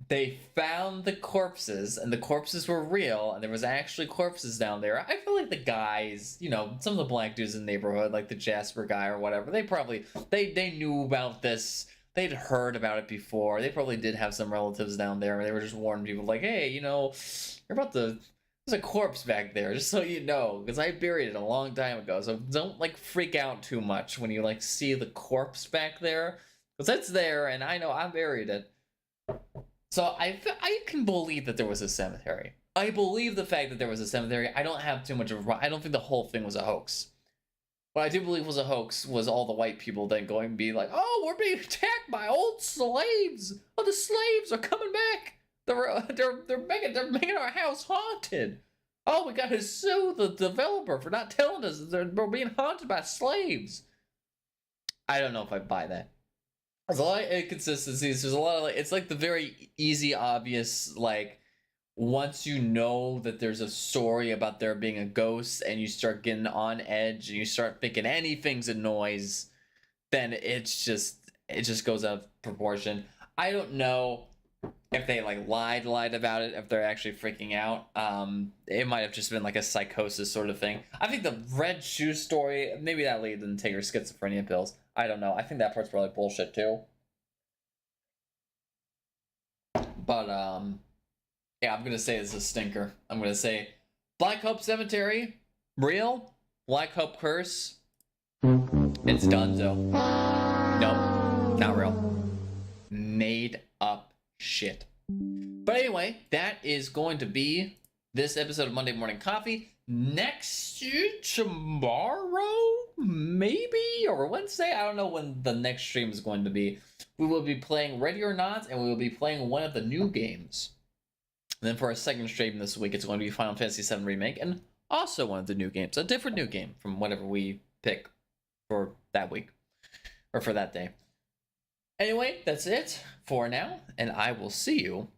they found the corpses, and the corpses were real, and there was actually corpses down there. I feel like the guys, some of the black dudes in the neighborhood, like the Jasper guy or whatever, they knew about this. They'd heard about it before. They probably did have some relatives down there, and they were just warning people, like, hey, there's a corpse back there, just so you know, because I buried it a long time ago. So don't freak out too much when you see the corpse back there, because it's there, and I know I buried it. So I can believe that there was a cemetery. I believe the fact that there was a cemetery. I don't have too much of. I don't think the whole thing was a hoax. What I do believe was a hoax was all the white people then going and be like, "Oh, we're being attacked by old slaves. Oh, the slaves are coming back. They're making our house haunted. Oh, we got to sue the developer for not telling us we're being haunted by slaves." I don't know if I buy that. There's a lot of inconsistencies. There's a lot of it's like the very easy, obvious, once you know that there's a story about there being a ghost and you start getting on edge and you start thinking anything's a noise, then it just goes out of proportion. I don't know if they lied about it, if they're actually freaking out. It might have just been a psychosis sort of thing. I think the red shoe story, maybe that lady didn't take her schizophrenia pills. I don't know. I think that part's probably bullshit too. But yeah, I'm gonna say it's a stinker. I'm gonna say Black Hope Cemetery, real. Black Hope curse, it's donezo. Nope, not real. Made up shit. But anyway, that is going to be this episode of Monday Morning Coffee. Next tomorrow, maybe, or Wednesday, I don't know when the next stream is going to be. We will be playing Ready or Not, and we will be playing one of the new games. And then for our second stream this week, it's going to be Final Fantasy VII Remake, and also one of the new games, a different new game from whatever we pick for that week, or for that day. Anyway, that's it for now, and I will see you